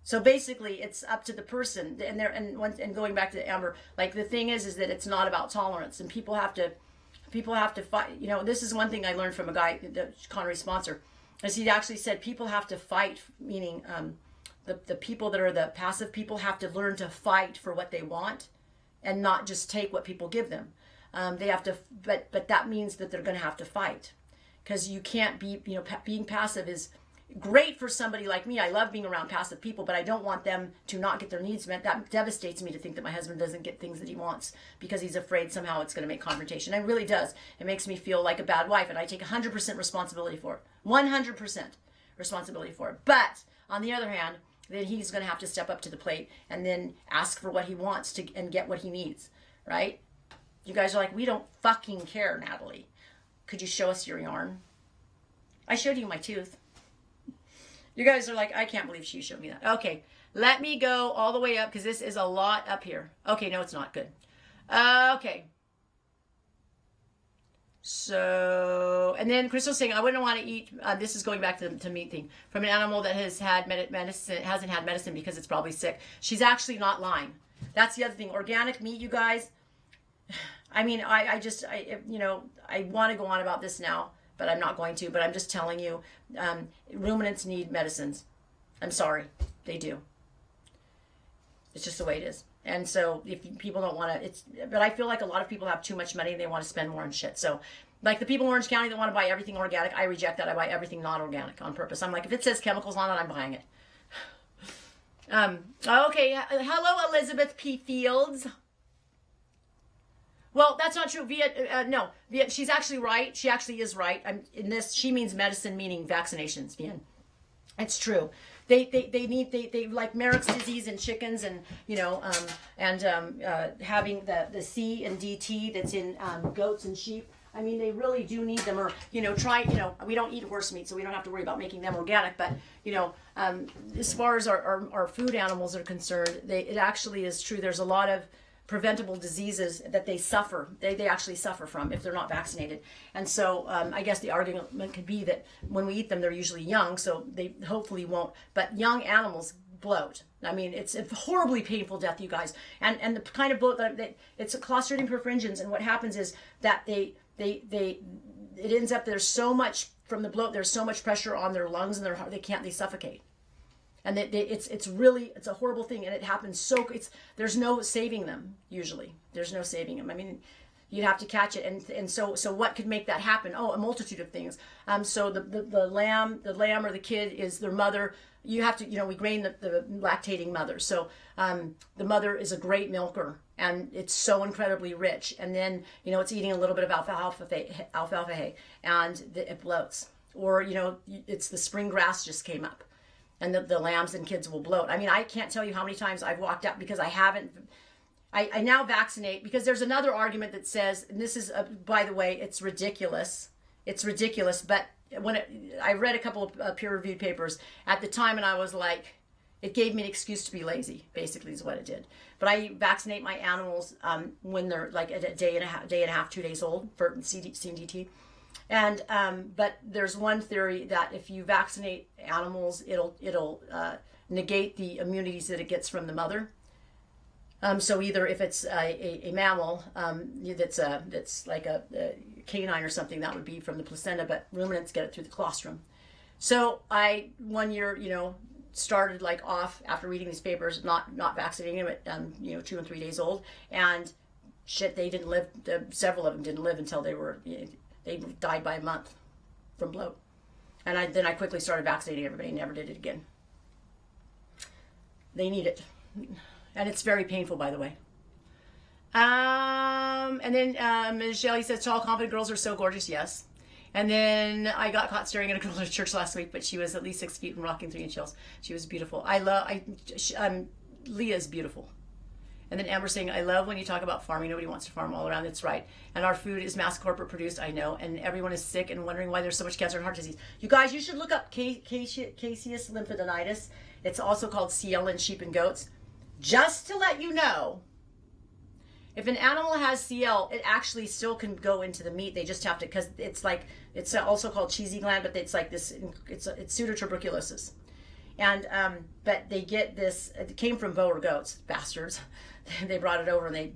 So basically it's up to the person and going back to Amber, the thing is that it's not about tolerance, and people have to fight. This is one thing I learned from a guy, the Connery sponsor, as he actually said, people have to fight, meaning the people that are the passive people have to learn to fight for what they want and not just take what people give them. They have to, but that means that they're going to have to fight, because you can't be, being passive is great for somebody like me. I love being around passive people, but I don't want them to not get their needs met. That devastates me to think that my husband doesn't get things that he wants because he's afraid somehow it's going to make confrontation. It really does. It makes me feel like a bad wife, and I take 100% responsibility for it. 100% responsibility for it. But on the other hand, then he's going to have to step up to the plate and then ask for what he wants and get what he needs, right? You guys are like, we don't fucking care, Natalie. Could you show us your yarn? I showed you my tooth. You guys are like, I can't believe she showed me that. Okay, let me go all the way up because this is a lot up here. Okay, no, it's not good. Okay. So, and then Crystal's saying, I wouldn't want to eat, this is going back to meat thing, from an animal that has had medicine, hasn't had medicine because it's probably sick. She's actually not lying. That's the other thing. Organic meat, you guys. I mean, I want to go on about this now, but I'm not going to. But I'm just telling you, ruminants need medicines. I'm sorry, they do. It's just the way it is. And so if people don't want to, but I feel like a lot of people have too much money and they want to spend more on shit. So like the people in Orange County that want to buy everything organic, I reject that. I buy everything not organic on purpose. I'm like, if it says chemicals on it, I'm buying it. Okay. Hello, Elizabeth P. Fields. Well, that's not true. No, she's actually right. She actually is right. In this, she means medicine, meaning vaccinations, Vian. It's true. They like Merrick's disease in chickens, and having the C and DT that's in goats and sheep. I mean, they really do need them. Or we don't eat horse meat, so we don't have to worry about making them organic. But as far as our food animals are concerned, it actually is true. There's a lot of preventable diseases that they suffer. They actually suffer from if they're not vaccinated. And so I guess the argument could be that when we eat them, they're usually young, so they hopefully won't. But young animals bloat. I mean, it's a horribly painful death, you guys. And the kind of bloat that it's a Clostridium perfringens, and what happens is that it ends up, there's so much from the bloat, there's so much pressure on their lungs and their heart, they suffocate. And it's a horrible thing, and it happens there's no saving them, usually. There's no saving them. I mean, You'd have to catch it, and so what could make that happen? Oh, a multitude of things. So the lamb or the kid is their mother. You have to, we grain the lactating mother. So the mother is a great milker, and it's so incredibly rich. And then it's eating a little bit of alfalfa hay, and it bloats. Or it's the spring grass just came up, and the lambs and kids will bloat. I mean, I can't tell you how many times I've walked out because I haven't. I now vaccinate because there's another argument that says, and this is, by the way, it's ridiculous. It's ridiculous. But I read a couple of peer-reviewed papers at the time, and I was like, it gave me an excuse to be lazy, basically is what it did. But I vaccinate my animals when they're like a day and a half, 2 days old for CDT. And but there's one theory that if you vaccinate animals, it'll negate the immunities that it gets from the mother. So either if it's a mammal that's like a canine or something, that would be from the placenta, but ruminants get it through the colostrum. So I 1 year, started like off after reading these papers, not vaccinating them at 2 and 3 days old, and shit, they didn't live. Several of them didn't live until they died by a month from bloat. And then I quickly started vaccinating everybody. Never did it again. They need it. And it's very painful, by the way. And then Ms. Shelley says, tall, confident girls are so gorgeous. Yes. And then I got caught staring at a girl at church last week, but she was at least 6 feet and rocking 3-inch heels. She was beautiful. Leah is beautiful. And then Amber saying, I love when you talk about farming. Nobody wants to farm all around. That's right. And our food is mass corporate produced, I know. And everyone is sick and wondering why there's so much cancer and heart disease. You guys, you should look up caseous lymphadenitis. It's also called CL in sheep and goats. Just to let you know, if an animal has CL, it actually still can go into the meat. They just have to, because it's also called cheesy gland, but it's like this, it's pseudotuberculosis. And, but they get this, it came from Boer goats, bastards. They brought it over and they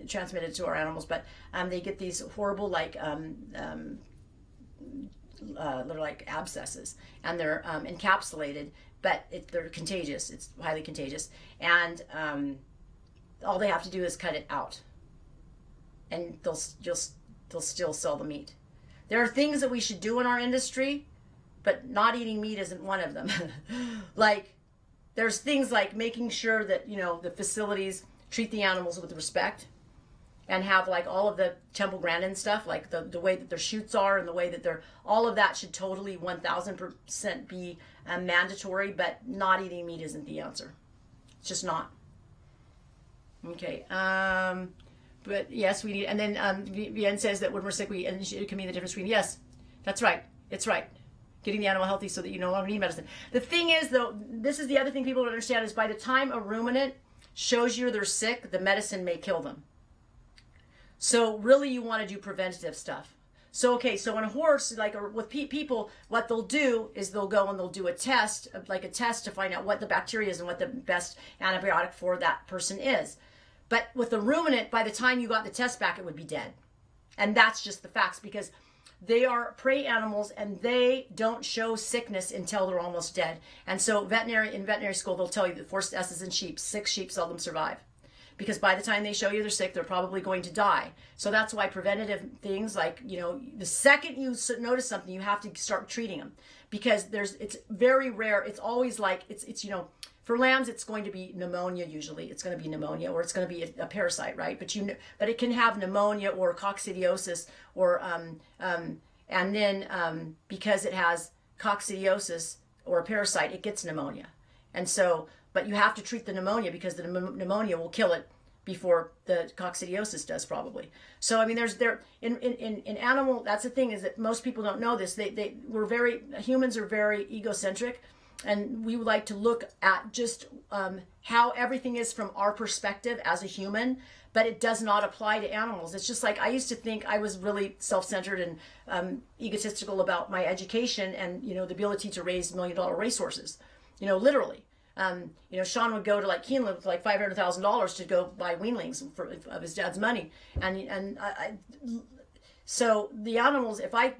transmitted it to our animals, but they get these horrible, they're like abscesses, and they're encapsulated, but they're contagious. It's highly contagious. And all they have to do is cut it out, and they'll still sell the meat. There are things that we should do in our industry, but not eating meat isn't one of them. Like, there's things like making sure that, the facilities treat the animals with respect and have like all of the Temple Grandin stuff, like the way that their chutes are and the way that all of that should totally 1000% be mandatory, but not eating meat isn't the answer. It's just not. Okay. But yes, we need, and then Vienne says that when we're sick, it can mean the difference between, yes, that's right. It's right. Getting the animal healthy so that you no longer need medicine. The thing is, though, this is the other thing people don't understand, is by the time a ruminant shows you they're sick, the medicine may kill them. So really you want to do preventative stuff. So, okay, so in a horse, like with people, what they'll do is they'll go and they'll do a test to find out what the bacteria is and what the best antibiotic for that person is. But with the ruminant, by the time you got the test back, it would be dead. And that's just the facts, because they are prey animals and they don't show sickness until they're almost dead. And so in veterinary school, they'll tell you that 4 S's in sheep, 6 sheep seldom survive. Because by the time they show you they're sick, they're probably going to die. So that's why preventative things like, the second you notice something, you have to start treating them. Because it's very rare. It's always like, for lambs, it's going to be pneumonia usually. It's going to be pneumonia, or it's going to be a parasite, right? But it can have pneumonia or coccidiosis, or and then because it has coccidiosis or a parasite, it gets pneumonia. And so, but you have to treat the pneumonia, because the pneumonia will kill it before the coccidiosis does, probably. So I mean, in animal, that's the thing, is that most people don't know this. Humans are very egocentric. And we would like to look at just how everything is from our perspective as a human, but it does not apply to animals. It's just like, I used to think I was really self-centered and egotistical about my education and, the ability to raise $1 million racehorses, literally. Sean would go to like Keeneland with like $500,000 to go buy weanlings of his dad's money. So the animals, if then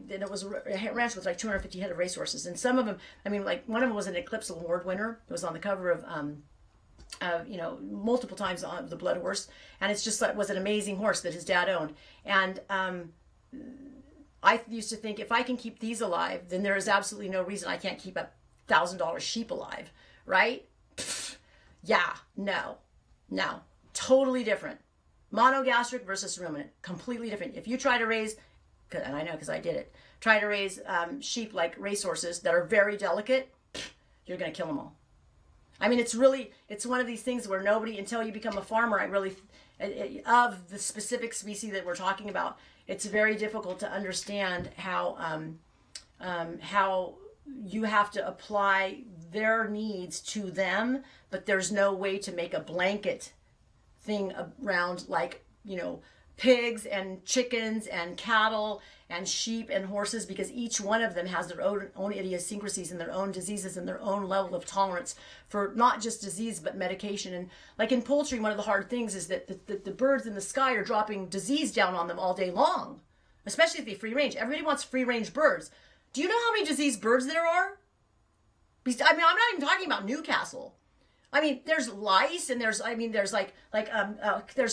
it was a ranch with like 250 head of racehorses, and some of them, like one of them was an Eclipse Award winner. It was on the cover of multiple times on the blood horse, and it's just like was an amazing horse that his dad owned. And I used to think if I can keep these alive, then there is absolutely no reason I can't keep a $1,000 sheep alive, right? Pfft, yeah, no, totally different. Monogastric versus ruminant, completely different. If you try to raise, and I know because I did it, try to raise sheep like racehorses that are very delicate, you're going to kill them all. I mean, it's one of these things where nobody, until you become a farmer, of the specific species that we're talking about, it's very difficult to understand how you have to apply their needs to them, but there's no way to make a blanket thing around, like, pigs and chickens and cattle and sheep and horses, because each one of them has their own idiosyncrasies and their own diseases and their own level of tolerance for not just disease but medication. And like in poultry, one of the hard things is that the birds in the sky are dropping disease down on them all day long, especially if they free range. Everybody wants free range birds. Do you know how many diseased birds there are? I'm not even talking about Newcastle. I mean, there's lice, and there's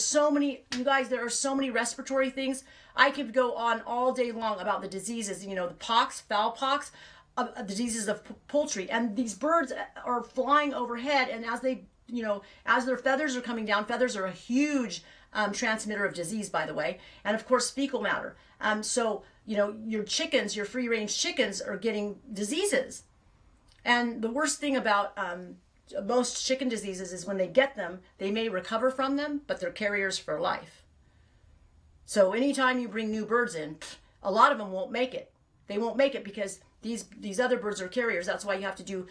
so many, you guys, there are so many respiratory things. I could go on all day long about the diseases, the pox, fowl pox, the diseases of poultry. And these birds are flying overhead, and as they, as their feathers are coming down, feathers are a huge transmitter of disease, by the way, and of course fecal matter. So, your chickens, your free-range chickens are getting diseases. And the worst thing about most chicken diseases is when they get them, they may recover from them, but they're carriers for life. So anytime you bring new birds in, a lot of them won't make it. They won't make it because these other birds are carriers. That's why you have to do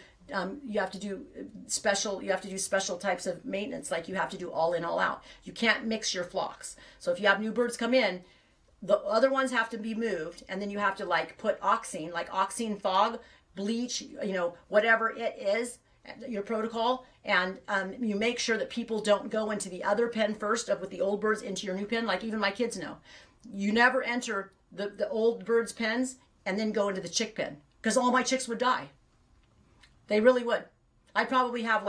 special types of maintenance. Like you have to do all in, all out. You can't mix your flocks. So if you have new birds come in, the other ones have to be moved, and then you have to put oxine fog, bleach, whatever it is, your protocol, and you make sure that people don't go into the other pen first with the old birds into your new pen. Like even my kids know, you never enter the old birds' pens and then go into the chick pen, because all my chicks would die. They really would. I probably have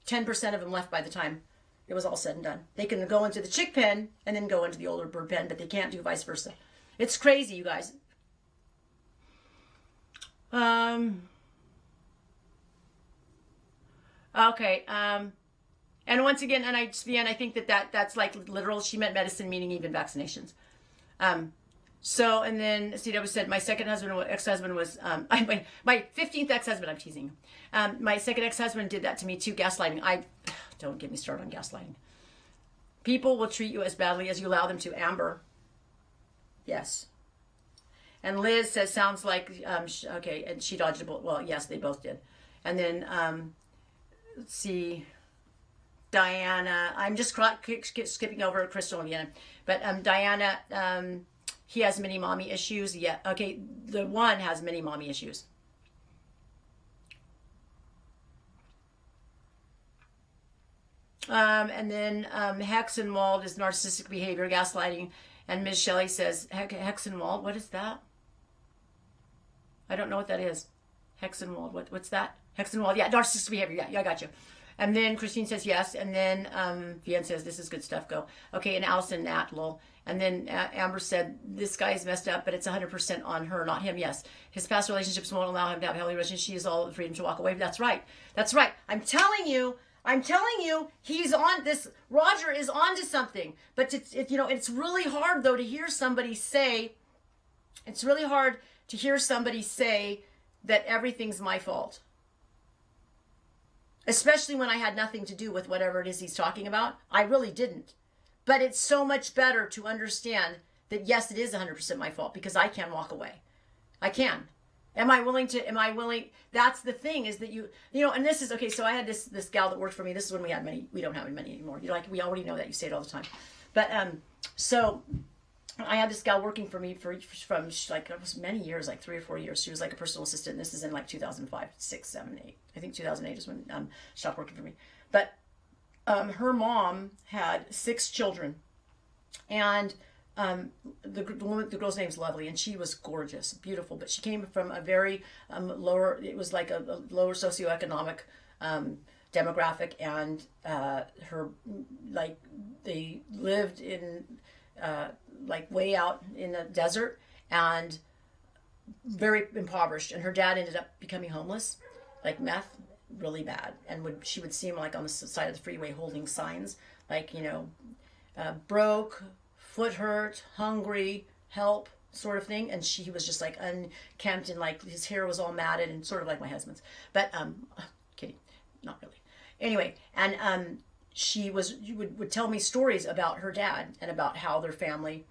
10% of them left by the time it was all said and done. They can go into the chick pen and then go into the older bird pen, but they can't do vice versa. It's crazy, you guys. Okay. And once again, and I think that's literal. She meant medicine, meaning even vaccinations. So, and then CW said, my second ex-husband was, my 15th ex-husband, I'm teasing. My second ex-husband did that to me too, gaslighting. Don't get me started on gaslighting. People will treat you as badly as you allow them to. Amber. Yes. And Liz says, sounds like, okay, and she dodged a bullet. Well, yes, they both did. And then, let's see, Diana, I'm just skipping over Crystal and Vienna, but Diana, he has many mommy issues. Yeah, okay, the one has many mommy issues. And then Hexenwald is narcissistic behavior, gaslighting, and Ms. Shelley says, Hexenwald, what is that? I don't know what that is. Hexenwald, what's that? Hexenwald, yeah, narcissistic behavior, yeah, I got you. And then Christine says yes, and then Vian says, this is good stuff, go. Okay, and Allison, Nat, lol. And then Amber said, this guy is messed up, but it's 100% on her, not him, yes. His past relationships won't allow him to have healthy relationships. She has all the freedom to walk away. That's right. I'm telling you, he's on this. Roger is onto something. But it's really hard though to hear somebody say. It's really hard to hear somebody say that everything's my fault, especially when I had nothing to do with whatever it is he's talking about. I really didn't. But it's so much better to understand that yes, it is 100% my fault, because I can walk away. I can. Am I willing? That's the thing, is that and this is, okay, so I had this gal that worked for me. This is when we had many. We don't have many anymore. We already know that. You say it all the time. But so I had this gal working for me from it was many years, 3 or 4 years. She was like a personal assistant. And this is in 2005, 6, 7, 8. I think 2008 is when she stopped working for me. But her mom had 6 children, and the girl's name's Lovely, and she was gorgeous, beautiful, but she came from a very lower, it was like a lower socioeconomic demographic, and her, like, they lived in like way out in the desert and very impoverished, and her dad ended up becoming homeless, like meth, really bad, and she would see him like on the side of the freeway holding signs like, broke, foot hurt, hungry, help, sort of thing. And he was just like unkempt, and like his hair was all matted and sort of like my husband's, but kidding, not really. Anyway, and she would tell me stories about her dad and about how their family,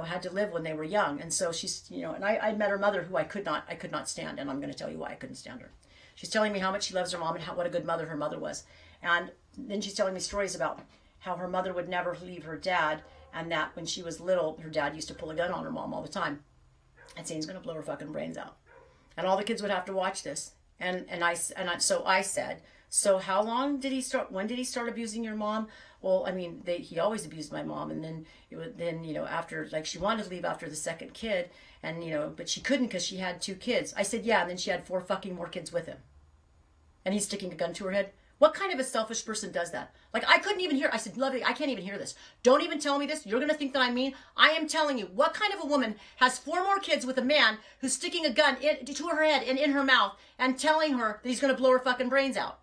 had to live when they were young. And so she's, and I met her mother, who I could not stand, and I'm going to tell you why I couldn't stand her. She's telling me how much she loves her mom and what a good mother her mother was. And then she's telling me stories about how her mother would never leave her dad, and that when she was little, her dad used to pull a gun on her mom all the time and say he's going to blow her fucking brains out. And all the kids would have to watch this. So I said, so how long did he start? When did he start abusing your mom? Well, I mean, he always abused my mom, and then after, like, she wanted to leave after the second kid, and but she couldn't because she had 2 kids. I said, yeah, and then she had 4 fucking more kids with him, and he's sticking a gun to her head. What kind of a selfish person does that? Like, I couldn't even hear. I said, lovely, I can't even hear this. Don't even tell me this. You're gonna think that I'm mean. I am telling you, what kind of a woman has 4 more kids with a man who's sticking a gun to her head and in her mouth and telling her that he's gonna blow her fucking brains out?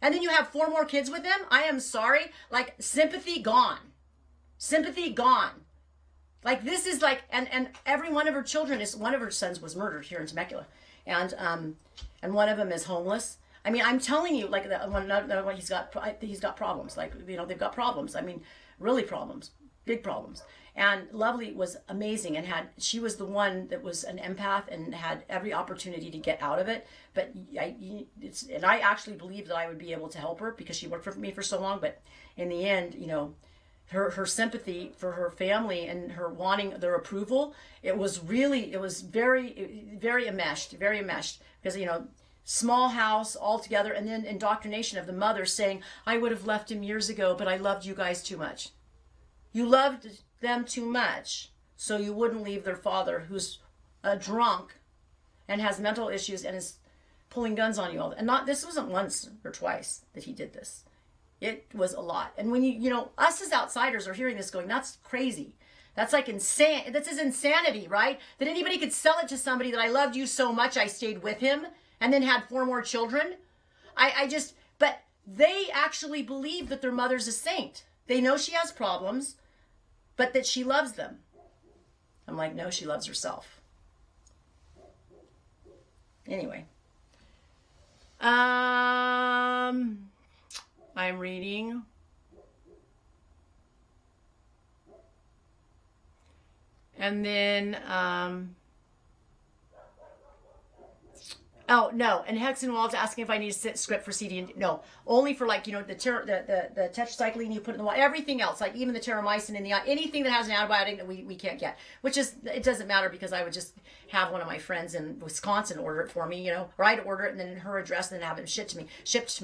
And then you have 4 more kids with him? I am sorry. Like, sympathy gone. Sympathy gone. Like, this is like, and every one of her children one of her sons was murdered here in Temecula. And one of them is homeless. I mean, I'm telling you, like, he's got problems. Like, they've got problems. I mean, really problems, big problems. And Lovely was amazing, and she was the one that was an empath and had every opportunity to get out of it. But I actually believed that I would be able to help her because she worked for me for so long. But in the end, her sympathy for her family and her wanting their approval, it was very, very enmeshed, because, small house all together, and then indoctrination of the mother saying, I would have left him years ago, but I loved you guys too much. You loved them too much, so you wouldn't leave their father, who's a drunk and has mental issues and is pulling guns on you all. And this wasn't once or twice that he did this. It was a lot. And when us as outsiders are hearing this going, that's crazy. That's like insane. This is insanity, right? That anybody could sell it to somebody that I loved you so much I stayed with him and then had 4 more children. But they actually believe that their mother's a saint. They know she has problems, but that she loves them. I'm like, no, she loves herself. Anyway. I'm reading. And then, oh, no. And Hexenwald's asking if I need a script for CD. No, only for, like, the tetracycline you put in the water, everything else, like even the terramycin in the eye, anything that has an antibiotic that we can't get, which is, it doesn't matter because I would just have one of my friends in Wisconsin order it for me, or I'd order it and then in her address and then have it shipped to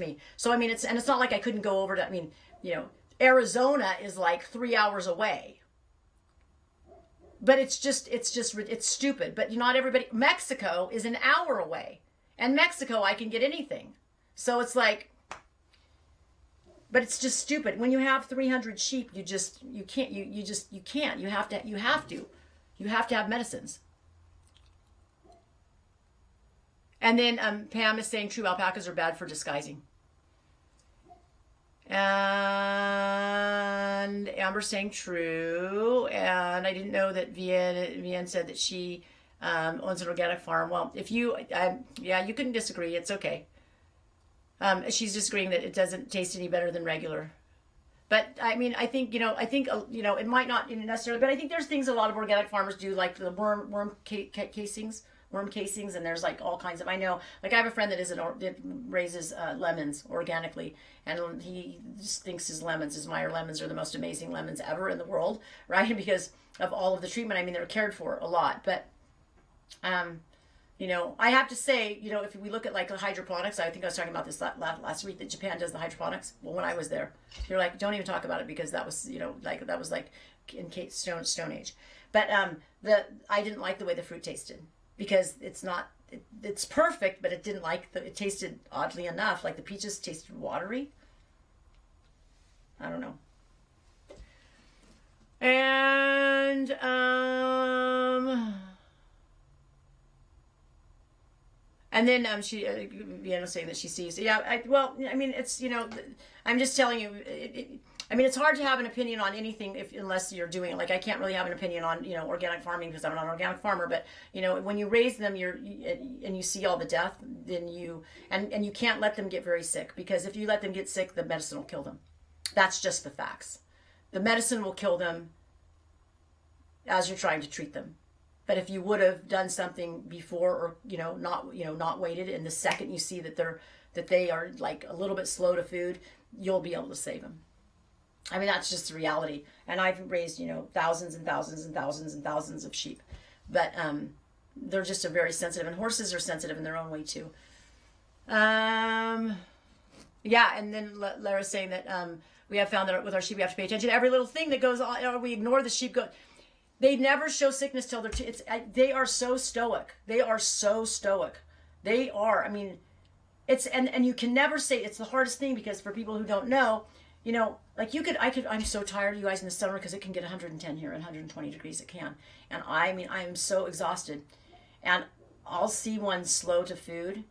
me. So, I mean, it's not like I couldn't go over to, Arizona is like 3 hours away. But it's stupid. But not everybody, Mexico is an hour away. And Mexico, I can get anything. So it's like, but it's just stupid. When you have 300 sheep, you can't. You have to have medicines. And then Pam is saying true alpacas are bad for disguising. And Amber's saying true. And I didn't know that Vienne said that she owns an organic farm. Well, if you, you couldn't disagree. It's okay. She's disagreeing that it doesn't taste any better than regular. But I mean, I think it might not necessarily, but I think there's things a lot of organic farmers do, like the worm casings, and there's like all kinds of, I know, like I have a friend that raises lemons organically, and he just thinks his Meyer lemons are the most amazing lemons ever in the world, right? Because of all of the treatment. I mean, they're cared for a lot, but I have to say, if we look at like the hydroponics, I think I was talking about this last week, that Japan does the hydroponics. Well, when I was there, you're like, don't even talk about it, because that was, that was like in Stone Age. But I didn't like the way the fruit tasted, because it's not it's perfect, but it didn't like it tasted oddly enough like the peaches tasted watery. I don't know. And then she saying that she sees. Yeah, I mean, it's, I'm just telling you. I mean, it's hard to have an opinion on anything unless you're doing it. Like, I can't really have an opinion on organic farming because I'm not an organic farmer. But when you raise them, and you see all the death, then you can't let them get very sick, because if you let them get sick, the medicine will kill them. That's just the facts. The medicine will kill them as you're trying to treat them. But if you would have done something before, or not waited, and the second you see that they are like a little bit slow to food, you'll be able to save them. I mean, that's just the reality. And I've raised thousands and thousands and thousands and thousands of sheep, but they're just very sensitive, and horses are sensitive in their own way too. Yeah, and then Lara's saying that we have found that with our sheep we have to pay attention to every little thing that goes on, or we ignore the sheep. They never show sickness till they're they are so stoic. They are so stoic. They are. I mean, it's and you can never say, it's the hardest thing, because for people who don't know, like I'm so tired, you guys, in the summer, because it can get 110 here and 120 degrees. It can. And I mean, I am so exhausted. And I'll see one slow to food.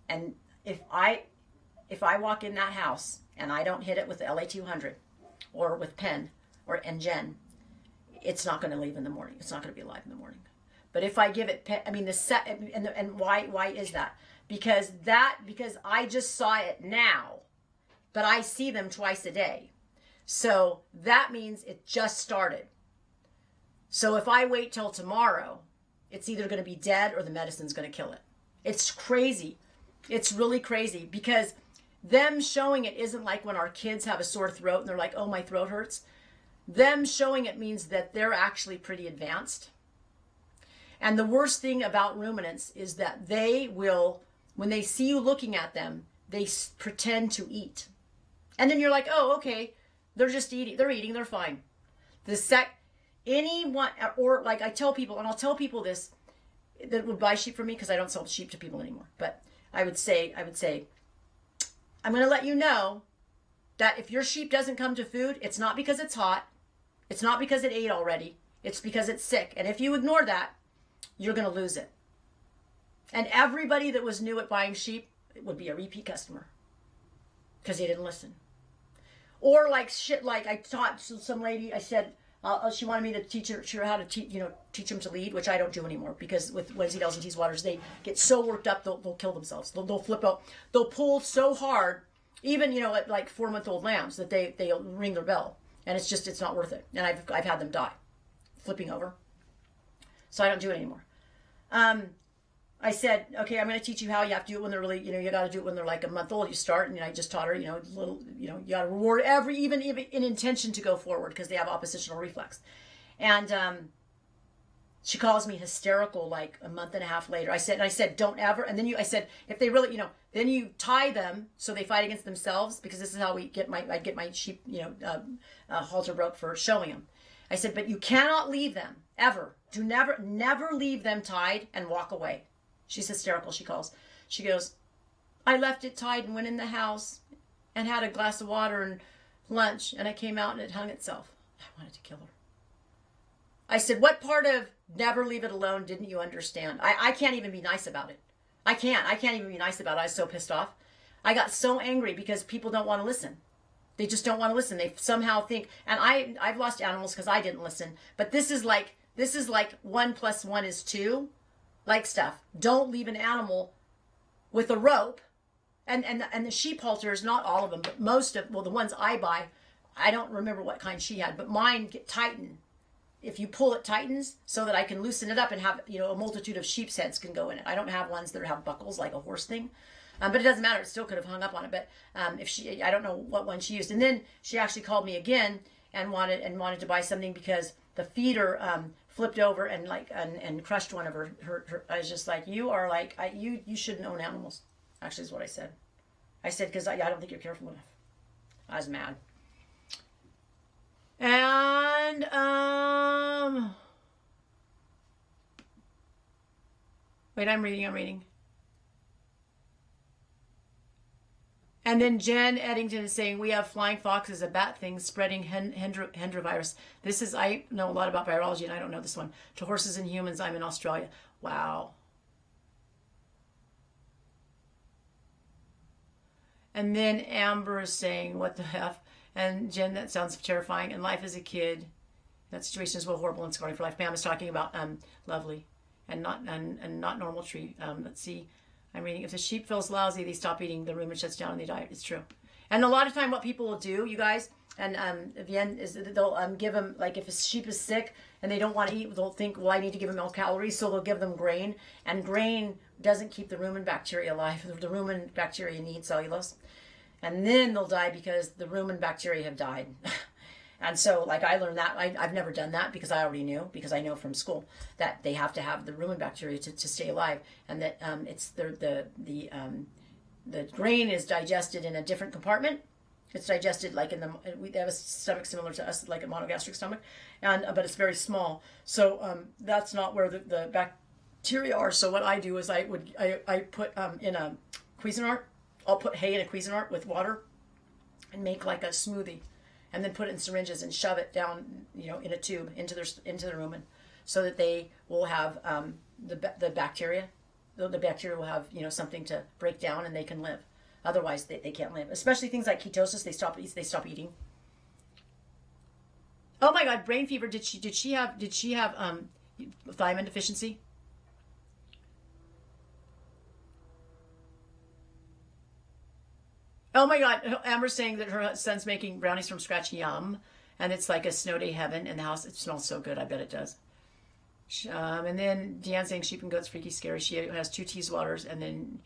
And if I walk in that house and I don't hit it with the LA200 or with Penn and Jen, it's not going to leave in the morning. It's not going to be alive in the morning. But if I give it, and why is that? Because I just saw it now, but I see them twice a day. So that means it just started. So if I wait till tomorrow, it's either going to be dead or the medicine's going to kill it. It's crazy. It's really crazy, because them showing it isn't like when our kids have a sore throat and they're like, oh, my throat hurts. Them showing it means that they're actually pretty advanced. And the worst thing about ruminants is that they will, when they see you looking at them, they pretend to eat. And then you're like, oh, okay, they're just eating. They're eating. They're fine. Anyone, or like I tell people, and I'll tell people this, that would buy sheep from me, because I don't sell sheep to people anymore. But I would say, I'm going to let you know that if your sheep doesn't come to food, it's not because it's hot. It's not because it ate already. It's because it's sick. And if you ignore that, you're going to lose it. And everybody that was new at buying sheep would be a repeat customer, because they didn't listen. Or like I taught some lady, I said, she wanted me to teach her how to teach them to lead, which I don't do anymore, because with Wednesday Dells and Teeswaters, they get so worked up, they'll kill themselves. They'll flip out. They'll pull so hard, even, at like 4-month-old lambs, that they'll ring their bell. And it's not worth it. And I've had them die, flipping over. So I don't do it anymore. I said, okay, I'm going to teach you how you have to do it when they're really, you got to do it when they're like a month old. You start, and I just taught her, little, you got to reward even in intention to go forward, because they have oppositional reflex. And she calls me hysterical like a month and a half later. I said, don't ever. And then I said, if they really, then you tie them so they fight against themselves, because this is how I get my sheep, halter broke for showing them. I said, but you cannot leave them ever. Never leave them tied and walk away. She's hysterical. She calls. She goes, I left it tied and went in the house and had a glass of water and lunch, and I came out and it hung itself. I wanted to kill her. I said, what part of never leave it alone didn't you understand? I can't even be nice about it. I can't even be nice about it. I was so pissed off. I got so angry because people don't want to listen. They just don't want to listen. They somehow think, and I've lost animals because I didn't listen. But this is like 1 + 1 is 2, like stuff. Don't leave an animal with a rope, and the sheep halters, not all of them, but most of, the ones I buy, I don't remember what kind she had, but mine tighten. If you pull, it tightens so that I can loosen it up and have, a multitude of sheep's heads can go in it. I don't have ones that have buckles like a horse thing. But it doesn't matter. It still could have hung up on it. But I don't know what one she used. And then she actually called me again and wanted to buy something because the feeder flipped over and crushed one of her. I was just like, you are like, you shouldn't own animals. Actually, is what I said. I said, because I don't think you're careful enough. I was mad. And Wait, I'm reading. And then Jen Eddington is saying, we have flying foxes, a bat thing spreading Hendra virus. This is, I know a lot about virology and I don't know this one. To horses and humans, I'm in Australia. Wow. And then Amber is saying, what the F? And Jen, that sounds terrifying. And life as a kid, that situation is well horrible and scarring for life. Pam is talking about lovely and not normal tree. Let's see. I'm reading, if the sheep feels lousy, they stop eating, the rumen shuts down and they die. It's true. And a lot of time what people will do, you guys, and again, is they'll give them, like if a sheep is sick and they don't want to eat, they'll think, well, I need to give them all calories, so they'll give them grain. And grain doesn't keep the rumen bacteria alive. The rumen bacteria need cellulose. And then they'll die because the rumen bacteria have died. And so, like, I learned that. I've never done that because I already knew, because I know from school that they have to have the rumen bacteria to stay alive, and that it's the grain is digested in a different compartment. It's digested like they have a stomach similar to us, like a monogastric stomach, but it's very small. So that's not where the bacteria are. So what I do is I put in a Cuisinart. I'll put hay in a Cuisinart with water and make like a smoothie. And then put it in syringes and shove it down, in a tube into the rumen, so that they will have the bacteria. The bacteria will have something to break down, and they can live. Otherwise, they can't live. Especially things like ketosis, they stop eating. Oh my God, brain fever. Did she have thiamine deficiency? Oh my God, Amber's saying that her son's making brownies from scratch. Yum. And it's like a snow day heaven in the house. It smells so good. I bet it does. And then Deanne saying sheep and goats freaky scary. She has 2 teas waters, and then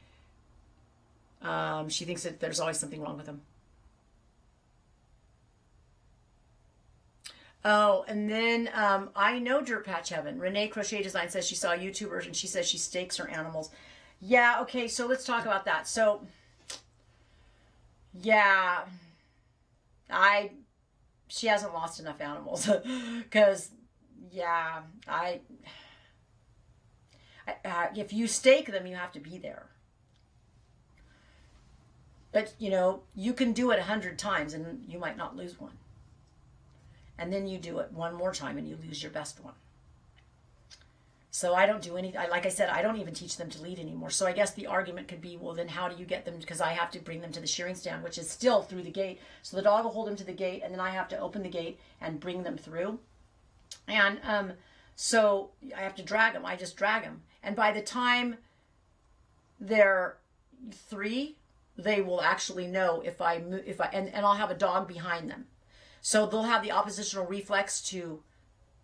she thinks that there's always something wrong with them. Oh, and then I know Dirt Patch Heaven. Renee Crochet Design says she saw YouTubers and she says she stakes her animals. Yeah, okay, so let's talk about that. So yeah, she hasn't lost enough animals because, yeah, if you stake them, you have to be there. But, you can do it 100 times and you might not lose one. And then you do it one more time and you lose your best one. So I don't do any, like I said, I don't even teach them to lead anymore. So I guess the argument could be, well, then how do you get them? Because I have to bring them to the shearing stand, which is still through the gate. So the dog will hold them to the gate, and then I have to open the gate and bring them through. And so I have to drag them. I just drag them. And by the time they're 3, they will actually know if I move, and I'll have a dog behind them. So they'll have the oppositional reflex to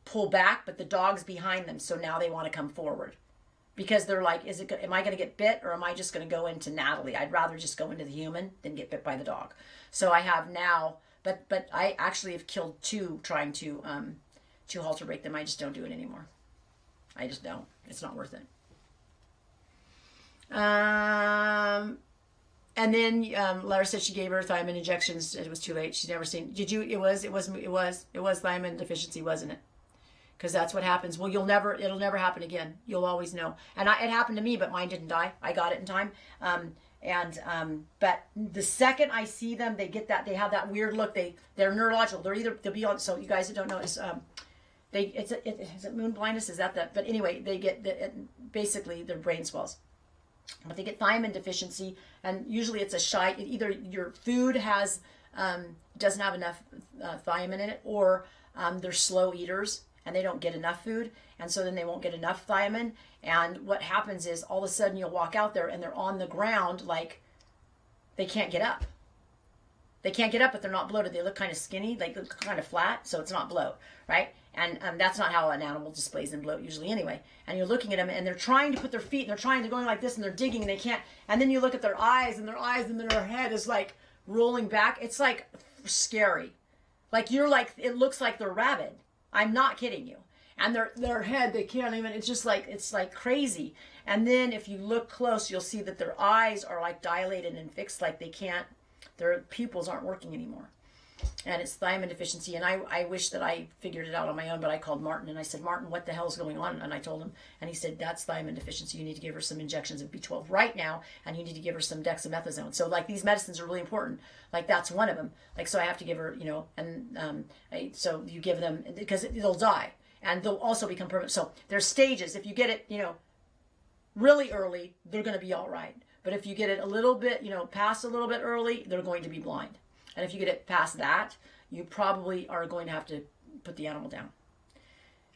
pull back, but the dog's behind them, so now they want to come forward because they're like, am I going to get bit, or am I just going to go into Natalie? I'd rather just go into the human than get bit by the dog. So I have now, but I actually have killed 2 trying to halter break them. I just don't do it anymore. I just don't. It's not worth it. And then Lara said she gave her thiamine injections. It was too late. She's never seen. Did you? It was thiamine deficiency, wasn't it? Because that's what happens. Well, it'll never happen again. You'll always know. And it happened to me, but mine didn't die. I got it in time. But the second I see them, they have that weird look. They're neurological. They'll be on. So you guys that don't know, is it moon blindness? Is that? But anyway, they get basically their brain swells. But they get thiamine deficiency, and usually it's either your food doesn't have enough thiamine in it, or they're slow eaters and they don't get enough food, and so then they won't get enough thiamine. And what happens is all of a sudden you'll walk out there and they're on the ground like they can't get up. They can't get up, but they're not bloated. They look kind of skinny, they look kind of flat, so it's not bloat, right? And that's not how an animal displays in bloat usually anyway. And you're looking at them and they're trying to put their feet, and they're trying to go like this, and they're digging and they can't. And then you look at their eyes and then their head is like rolling back. It's like scary. Like it looks like they're rabid. I'm not kidding you. And their head, they can't even, it's like crazy. And then if you look close, you'll see that their eyes are like dilated and fixed, like their pupils aren't working anymore. and it's thiamine deficiency. And I wish that I figured it out on my own, but I called Martin and I said, Martin, what the hell's going on? And I told him, and he said, that's thiamine deficiency. You need to give her some injections of B12 right now, and you need to give her some dexamethasone. So like these medicines are really important. Like that's one of them. Like, so I have to give her, and so you give them, because they'll die and they'll also become permanent. So there's stages. If you get it, really early, they're going to be all right. But if you get it a little bit, past a little bit early, they're going to be blind. And if you get it past that, you probably are going to have to put the animal down.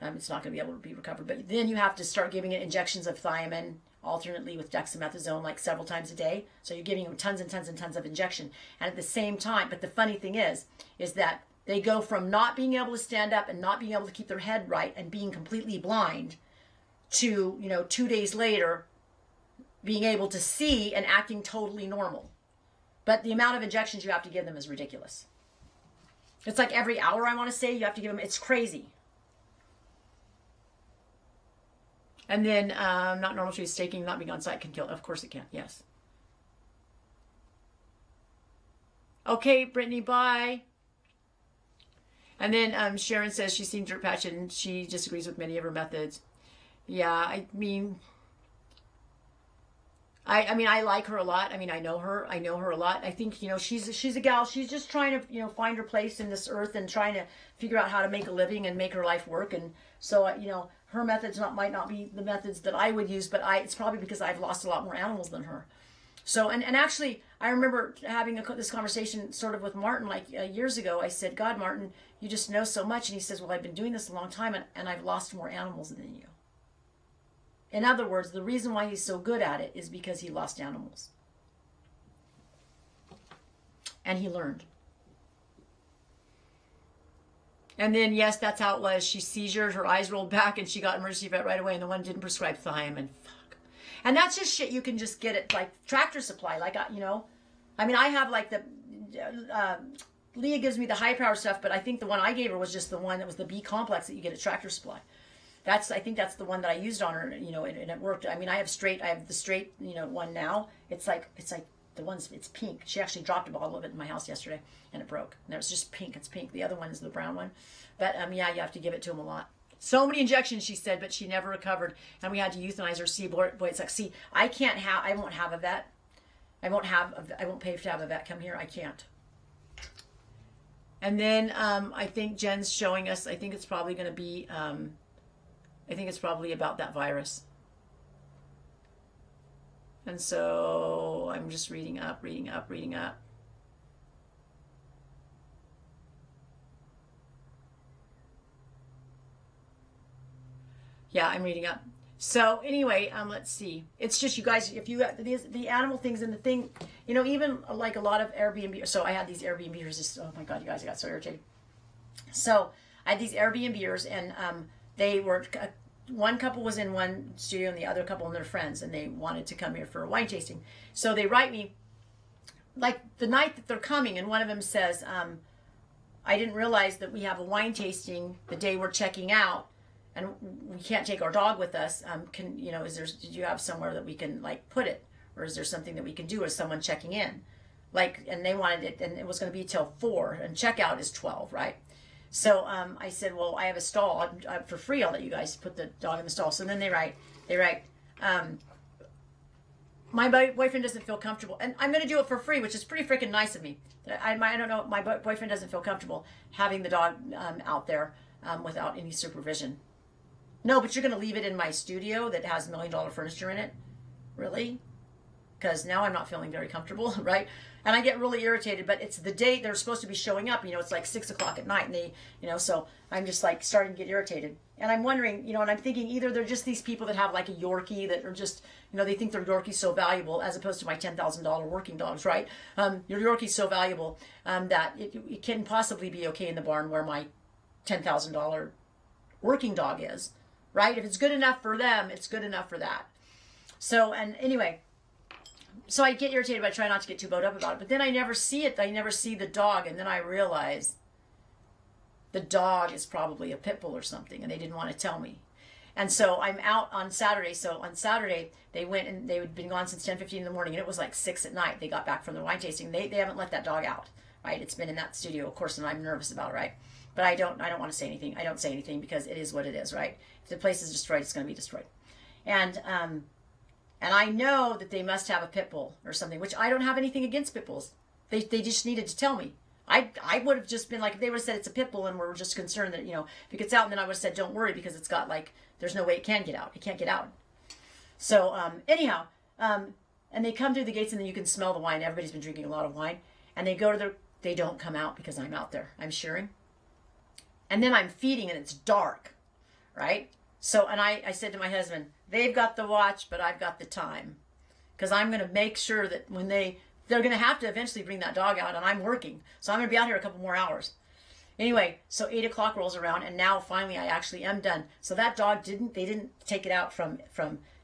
It's not going to be able to be recovered. But then you have to start giving it injections of thiamine alternately with dexamethasone, like several times a day. So you're giving them tons and tons and tons of injection. And at the same time, but the funny thing is that they go from not being able to stand up and not being able to keep their head right and being completely blind to, 2 days later, being able to see and acting totally normal. But the amount of injections you have to give them is ridiculous. It's like every hour, I want to say, you have to give them. It's crazy. And then not normal trees, staking, not being on site can kill. Of course it can, yes. Okay, Brittany, bye. And then Sharon says she's seen dirt patch and she disagrees with many of her methods. Yeah, I mean, I like her a lot. I mean, I know her a lot. I think, she's a gal. She's just trying to, find her place in this earth and trying to figure out how to make a living and make her life work. And so, her methods might not be the methods that I would use, but it's probably because I've lost a lot more animals than her. So, and actually, I remember having this conversation sort of with Martin, like years ago. I said, God, Martin, you just know so much. And he says, well, I've been doing this a long time and I've lost more animals than you. In other words, the reason why he's so good at it is because he lost animals. And he learned. And then, yes, that's how it was. She seizured, her eyes rolled back, and she got emergency vet right away, and the one didn't prescribe thiamine. Fuck. And that's just shit you can just get at, like, Tractor Supply. Like, I have, like, the... Leah gives me the high-power stuff, but I think the one I gave her was just the one that was the B complex that you get at Tractor Supply. I think that's the one that I used on her, and it worked. I mean, I have the straight, one now. It's like the one's, it's pink. She actually dropped a bottle of it in my house yesterday, and it broke. And it was just pink. It's pink. The other one is the brown one. But, you have to give it to them a lot. So many injections, she said, but she never recovered. And we had to euthanize her. See, boy, it's like, see, I won't have a vet. I won't pay to have a vet come here. I can't. And then, I think Jen's showing us, I think it's probably going to be, I think it's probably about that virus. And so I'm just reading up. Yeah, I'm reading up. So anyway, let's see. It's just, you guys, if you the animal things and the thing, even like a lot of Airbnb. So I had these Airbnbers. Just, oh my God, you guys, I got so irritated. So I had these Airbnbers, and they were, one couple was in one studio and the other couple and their friends, and they wanted to come here for a wine tasting. So they write me, like the night that they're coming, and one of them says, I didn't realize that we have a wine tasting the day we're checking out, and we can't take our dog with us. Did you have somewhere that we can like put it? Or is there something that we can do as someone checking in? Like, and they wanted it, and it was going to be till 4, and checkout is 12, right? So I said, well, I have a stall for free. I'll let you guys put the dog in the stall. So then they write, my boyfriend doesn't feel comfortable, and I'm going to do it for free, which is pretty freaking nice of me. I don't know, my boyfriend doesn't feel comfortable having the dog out there without any supervision. No, but you're going to leave it in my studio that has $1 million furniture in it? Really? Because now I'm not feeling very comfortable, right? And I get really irritated, but it's the day they're supposed to be showing up, it's like 6 o'clock at night, and they, so I'm just like starting to get irritated. And I'm wondering, and I'm thinking either they're just these people that have like a Yorkie that are just, they think their Yorkie's so valuable, as opposed to my $10,000 working dogs, right? Your Yorkie's so valuable that it can possibly be okay in the barn where my $10,000 working dog is, right? If it's good enough for them, it's good enough for that. So, and anyway, so I get irritated, but I try not to get too bowed up about it. But then I never see it. I never see the dog. And then I realize the dog is probably a pit bull or something, and they didn't want to tell me. And so I'm out on Saturday. So on Saturday, they went, and they had been gone since 10:15 in the morning, and it was like 6 at night. They got back from the wine tasting. They haven't let that dog out. right? It's been in that studio, of course, and I'm nervous about it, right? But I don't want to say anything. I don't say anything because it is what it is, right? If the place is destroyed, it's going to be destroyed. And I know that they must have a pit bull or something, which I don't have anything against pit bulls. They just needed to tell me. I would have just been like, if they would have said it's a pit bull and we're just concerned that, if it gets out, and then I would have said, don't worry, because it's got there's no way it can get out. It can't get out. So anyhow, and they come through the gates, and then you can smell the wine. Everybody's been drinking a lot of wine, and they go to they don't come out because I'm out there. I'm shearing. And then I'm feeding, and it's dark, right? So, and I said to my husband, they've got the watch, but I've got the time. Because I'm going to make sure that when they're going to have to eventually bring that dog out, and I'm working. So I'm going to be out here a couple more hours. Anyway, so 8 o'clock rolls around, and now finally I actually am done. So that dog they didn't take it out from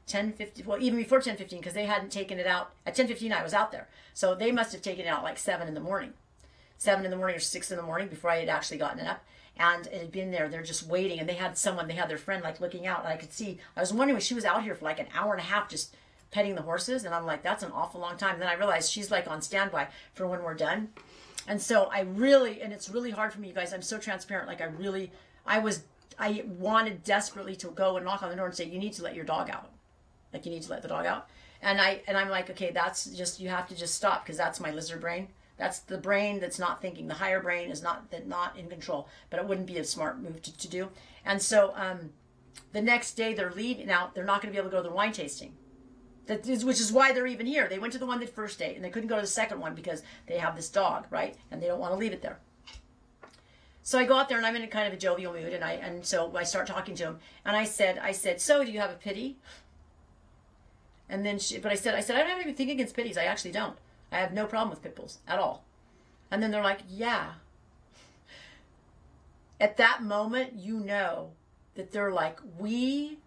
10:50, well, even before 10:15, because they hadn't taken it out. At 10:15, I was out there. So they must have taken it out like 7 in the morning. 7 in the morning or 6 in the morning before I had actually gotten it up. And it had been there. They're just waiting. And they had their friend looking out. And I could see, I was wondering if she was out here for like an hour and a half just petting the horses. And I'm like, that's an awful long time. And then I realized she's on standby for when we're done. And so and it's really hard for me, you guys. I'm so transparent. I wanted desperately to go and knock on the door and say, you need to let your dog out. You need to let the dog out. And I'm like, okay, that's just, you have to just stop, because that's my lizard brain. That's the brain that's not thinking. The higher brain is not in control, but it wouldn't be a smart move to do. And so the next day they're leaving. Now, they're not going to be able to go to the wine tasting, which is why they're even here. They went to the one the first day, and they couldn't go to the second one because they have this dog, right? And they don't want to leave it there. So I go out there, and I'm in a kind of a jovial mood, and so I start talking to him, and I said, so do you have a pity? And then I said, I don't have anything against pitties. I actually don't. I have no problem with pit bulls at all. And then they're like, yeah. At that moment, that they're like, we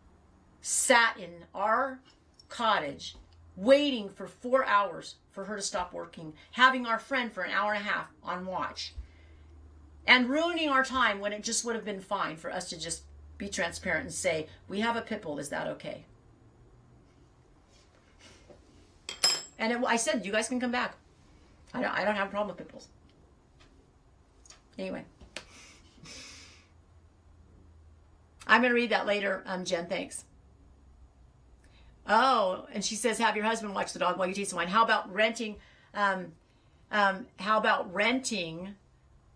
sat in our cottage waiting for 4 hours for her to stop working, having our friend for an hour and a half on watch, and ruining our time when it just would have been fine for us to just be transparent and say, we have a pit bull, is that okay? And I said, you guys can come back. I don't have a problem with pit bulls. Anyway. I'm going to read that later, Jen. Thanks. Oh, and she says, have your husband watch the dog while you taste the wine. How about renting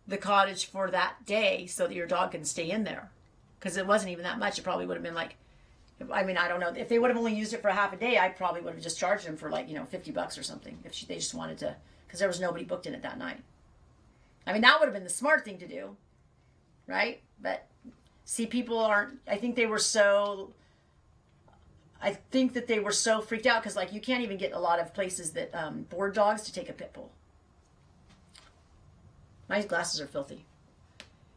the cottage for that day so that your dog can stay in there? Because it wasn't even that much. It probably would have been I don't know. If they would have only used it for half a day, I probably would have just charged them for $50 or something if they just wanted to, because there was nobody booked in it that night. That would have been the smart thing to do, right? But see, people aren't. I think that they were so freaked out because you can't even get a lot of places that board dogs to take a pit bull. My glasses are filthy.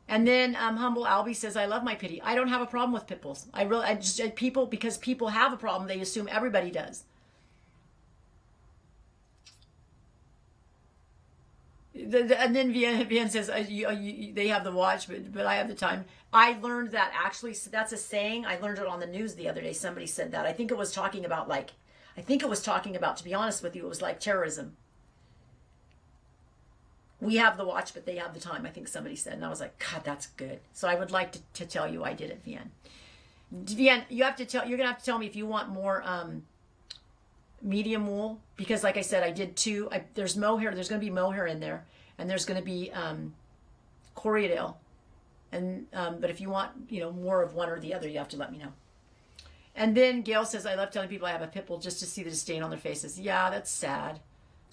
And then Humble Albie says, I love my pity. I don't have a problem with pit bulls. Because people have a problem, they assume everybody does. And then Vian says, they have the watch, but I have the time. I learned that actually, that's a saying. I learned it on the news the other day. Somebody said that. I think it was talking about, to be honest with you, it was like terrorism. We have the watch, but they have the time, I think somebody said. And I was like, God, that's good. So I would like to tell you I did it, Vian. Vian, you're going to have to tell me if you want more medium wool. Because like I said, I did 2. There's mohair. There's going to be mohair in there. And there's going to be Corriedale. And but if you want, more of one or the other, you have to let me know. And then Gail says, I love telling people I have a pit bull just to see the disdain on their faces. Yeah, that's sad.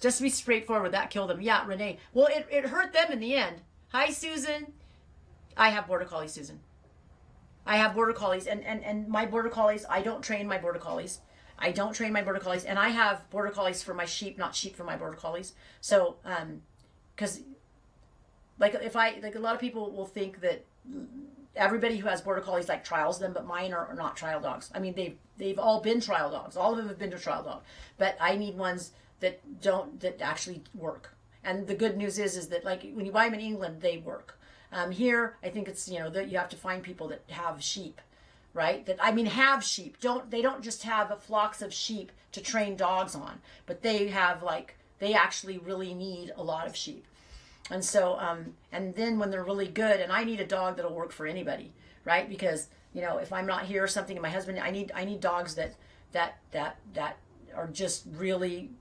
Just to be straightforward, that killed them. Yeah, Renee. Well, it hurt them in the end. Hi, Susan. I have Border Collies, Susan. I have Border Collies. And my Border Collies, I don't train my Border Collies. And I have Border Collies for my sheep, not sheep for my Border Collies. So, because, a lot of people will think that everybody who has Border Collies, trials them, but mine are not trial dogs. They've all been trial dogs. All of them have been to trial dog. But I need ones that actually work. And the good news is that when you buy them in England, they work. Here, I think it's, that you have to find people that have sheep, right? Have sheep. They don't just have flocks of sheep to train dogs on, but they have they actually really need a lot of sheep. And so, and then when they're really good, and I need a dog that'll work for anybody, right? Because if I'm not here or something, and my husband, I need dogs that are just really,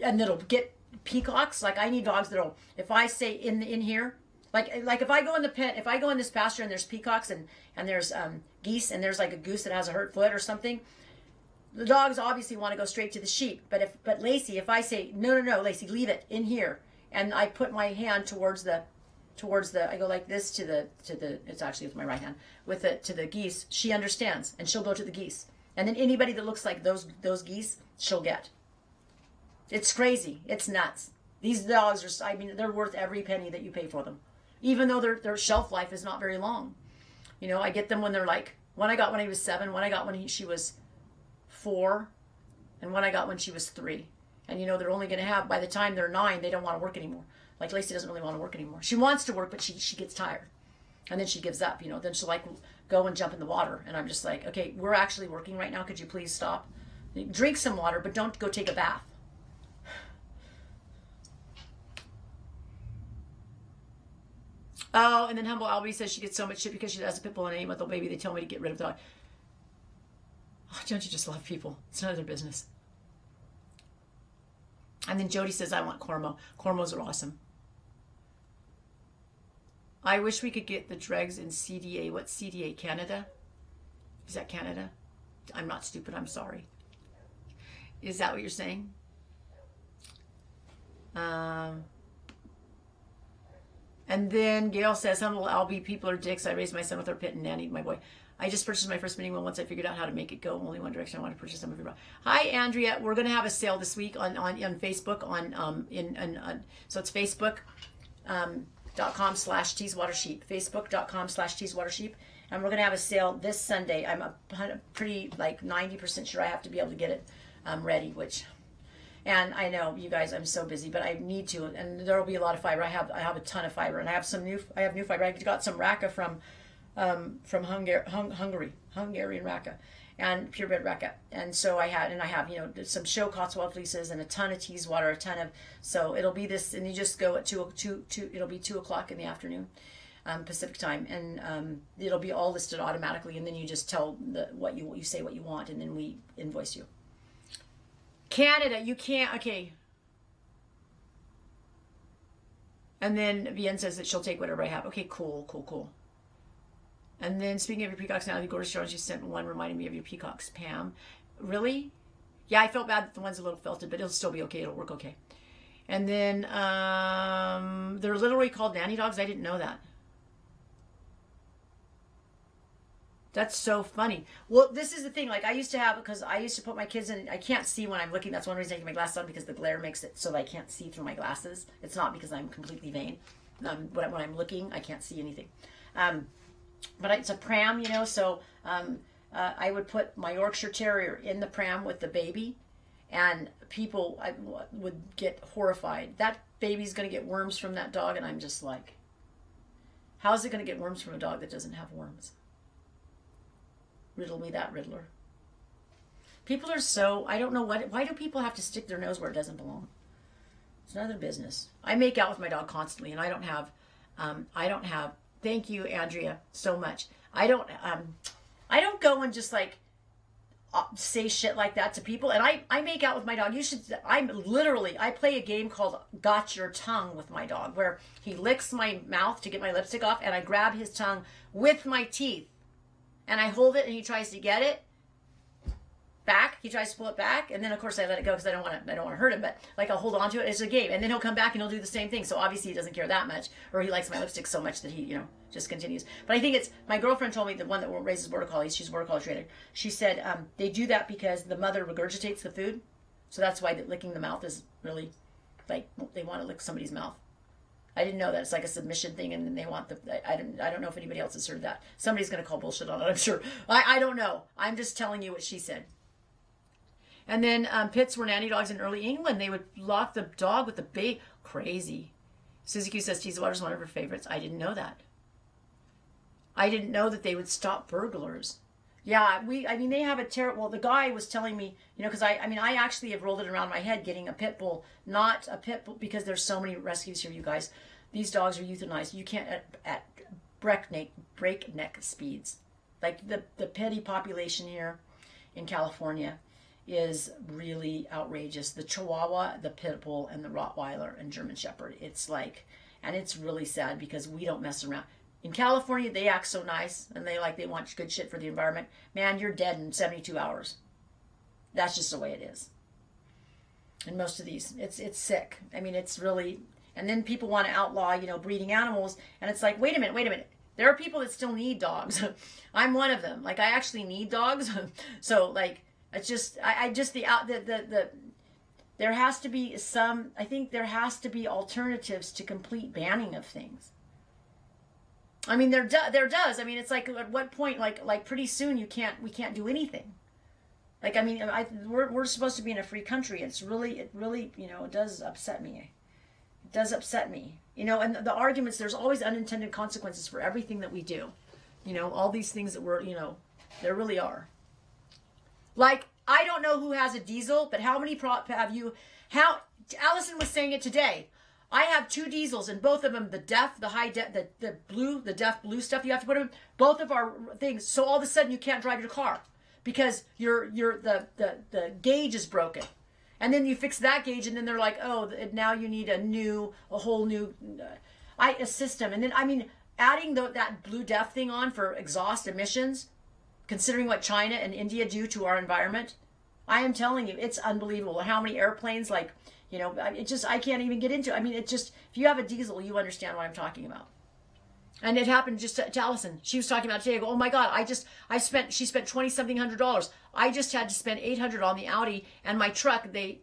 and that'll get peacocks. Like I need dogs that'll, if I say in here, like if I go in the pen, if I go in this pasture and there's peacocks and there's geese and there's like a goose that has a hurt foot or something, the dogs obviously want to go straight to the sheep. But Lacey, if I say no, Lacey, leave it in here, and I put my hand towards the I go like this to the it's actually with my right hand with it to the geese, she understands and she'll go to the geese, and then anybody that looks like those geese she'll get. It's crazy. It's nuts. These dogs are, I mean, they're worth every penny that you pay for them, even though their shelf life is not very long. I get them when they're like, one I got when he was 7, one I got when she was 4, and one I got when she was 3. And they're only going to have, by the time they're 9, they don't want to work anymore. Like Lacey doesn't really want to work anymore. She wants to work, but she gets tired, and then she gives up. Then she'll like go and jump in the water, and I'm just like, okay, we're actually working right now. Could you please stop? Drink some water, but don't go take a bath. Oh, and then Humble Albie says she gets so much shit because she has a pit bull and an 8-month-old baby. They tell me to get rid of the dog. Oh, don't you just love people? It's none of their business. And then Jody says, I want Cormo. Cormos are awesome. I wish we could get the dregs in CDA. What's CDA? Canada? Is that Canada? I'm not stupid. I'm sorry. Is that what you're saying? And then Gail says, Humble Albie, people are dicks. I raised my son with our pit and nannied my boy. I just purchased my first spinning wheel once I figured out how to make it go only one direction. I want to purchase some of your product. Hi, Andrea. We're going to have a sale this week on Facebook. So it's facebook.com/teasewatersheep. Facebook.com/teasewatersheep. And we're going to have a sale this Sunday. I'm pretty like 90% sure I have to be able to get it ready, which... And I know you guys, I'm so busy, but I need to, and there will be a lot of fiber. I have a ton of fiber, and I have new fiber. I got some Raka from Hungary, Hungarian Raka, and purebred Raka, and so I have some show Cotswold fleeces and a ton of teas water, so it'll be this, and you just go at 2 it'll be 2:00 in the afternoon, Pacific time, and it'll be all listed automatically, and then you just tell what you say what you want, and then we invoice you. Canada, you can't, okay. And then Vienne says that she'll take whatever I have. Okay, cool. And then speaking of your peacocks, now the gorgeous Jones, you sent one reminding me of your peacocks, Pam. Really? Yeah, I felt bad that the one's a little felted, but it'll still be okay. It'll work okay. And then they're literally called nanny dogs. I didn't know that. That's so funny. Well, this is the thing. Like I used to have, because I used to put my kids in. I can't see when I'm looking. That's one reason I take my glasses on, because the glare makes it so that I can't see through my glasses. It's not because I'm completely vain. When I'm looking, I can't see anything. But it's a pram, So I would put my Yorkshire Terrier in the pram with the baby, and people would get horrified. That baby's going to get worms from that dog, and I'm just like, how's it going to get worms from a dog that doesn't have worms? Riddle me that, Riddler. People are so, I don't know why do people have to stick their nose where it doesn't belong? It's none of their business. I make out with my dog constantly, and I don't have, thank you, Andrea, so much. I don't go and just like say shit like that to people, and I make out with my dog. I play a game called Got Your Tongue with my dog, where he licks my mouth to get my lipstick off, and I grab his tongue with my teeth. And I hold it, and he tries to get it back. He tries to pull it back, and then of course I let it go because I don't want to hurt him. But like I'll hold on to it. It's a game, and then he'll come back and he'll do the same thing. So obviously he doesn't care that much, or he likes my lipstick so much that he just continues. But I think it's my girlfriend told me, the one that raises border collies. She's a border collie trainer. She said they do that because the mother regurgitates the food, so that's why licking the mouth is really like they want to lick somebody's mouth. I didn't know that. It's like a submission thing, and then they want I don't know if anybody else has heard that. Somebody's going to call bullshit on it, I'm sure. I don't know. I'm just telling you what she said. And then pits were nanny dogs in early England. They would lock the dog with the bait. Crazy. Suzuki says Teasewater's one of her favorites. I didn't know that. I didn't know that they would stop burglars. Yeah, they have a terrible... Well, the guy was telling me, because I actually have rolled it around my head getting a pit bull, not a pit bull, because there's so many rescues here, you guys. These dogs are euthanized. You can't at breakneck speeds. Like the petty population here in California is really outrageous. The Chihuahua, the Pit Bull, and the Rottweiler and German Shepherd. It's like, and it's really sad because we don't mess around. In California, they act so nice and they want good shit for the environment. Man, you're dead in 72 hours. That's just the way it is. And most of these, it's sick. I mean, it's really, and then people want to outlaw, breeding animals. And it's like, wait a minute. There are people that still need dogs. I'm one of them. Like, I actually need dogs. So, like, it's just, there has to be I think there has to be alternatives to complete banning of things. I mean, there does. I mean, it's like, at what point, like pretty soon we can't do anything. Like, I mean, we're supposed to be in a free country. It really, it does upset me. It does upset me. And the arguments, there's always unintended consequences for everything that we do. All these things that there really are. Like, I don't know who has a diesel, but how many have you, Allison was saying it today. I have 2 diesels, and both of them, the deaf, the high def, the blue, the deaf blue stuff you have to put in, both of our things. So all of a sudden you can't drive your car because the gauge is broken. And then you fix that gauge, and then they're like, oh, now you need a whole new a system. And then, I mean, adding that blue deaf thing on for exhaust emissions, considering what China and India do to our environment, I am telling you, it's unbelievable. How many airplanes, I can't even get into it. I mean, if you have a diesel, you understand what I'm talking about. And it happened just to Allison. She was talking about it today. I go, oh my God, she spent $20-something hundred. I just had to spend $800 on the Audi, and my truck, they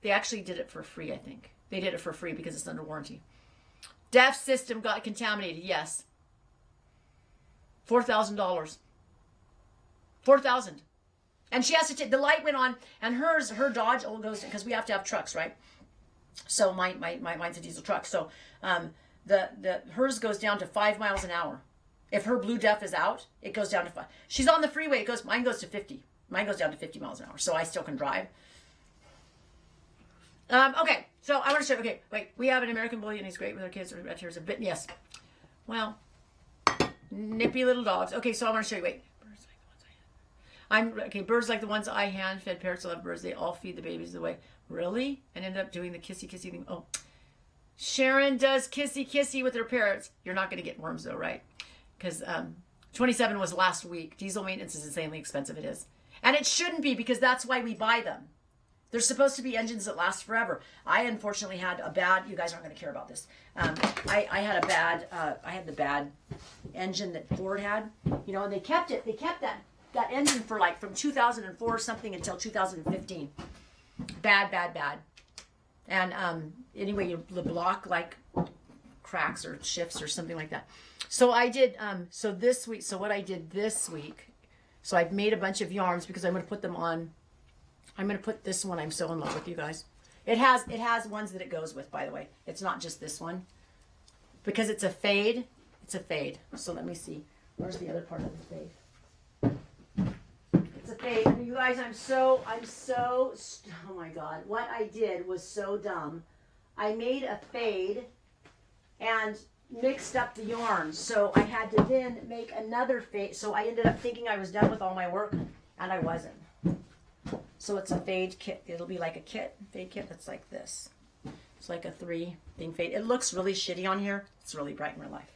actually did it for free, I think. They did it for free because it's under warranty. DEF system got contaminated, yes. $4,000. $4,000. And she has to take, the light went on, and her Dodge goes, because we have to have trucks, right? So mine's a diesel truck. So hers goes down to 5 miles an hour. If her blue DEF is out, it goes down to 5. She's on the freeway, mine goes to 50. Mine goes down to 50 miles an hour, so I still can drive. Okay, so I want to show you, okay, wait, we have an American Bully, and he's great with our kids. Here's a bit, yes. Well, nippy little dogs. Okay, so I want to show you, wait. Birds like the ones I hand fed. Parrots love birds. They all feed the babies away. Really? And end up doing the kissy thing. Oh, Sharon does kissy with her parrots. You're not going to get worms though, right? Because 27 was last week. Diesel maintenance is insanely expensive. It is. And it shouldn't be, because that's why we buy them. They're supposed to be engines that last forever. I unfortunately had a bad, you guys aren't going to care about this. I had the bad engine that Ford had, and they kept that engine for from 2004 or something until 2015. Bad. And anyway, the block cracks or shifts or something like that. So I did, so what I did this week, so I've made a bunch of yarns because I'm going to put them on. I'm going to put this one. I'm so in love with, you guys. It has ones that it goes with, by the way. It's not just this one. Because it's a fade. It's a fade. So let me see. Where's the other part of the fade? It's a fade. You guys, oh my God. What I did was so dumb. I made a fade and mixed up the yarns. So I had to then make another fade. So I ended up thinking I was done with all my work, and I wasn't. So it's a fade kit. It'll be like a fade kit that's like this. It's like a 3-thing fade. It looks really shitty on here. It's really bright in real life.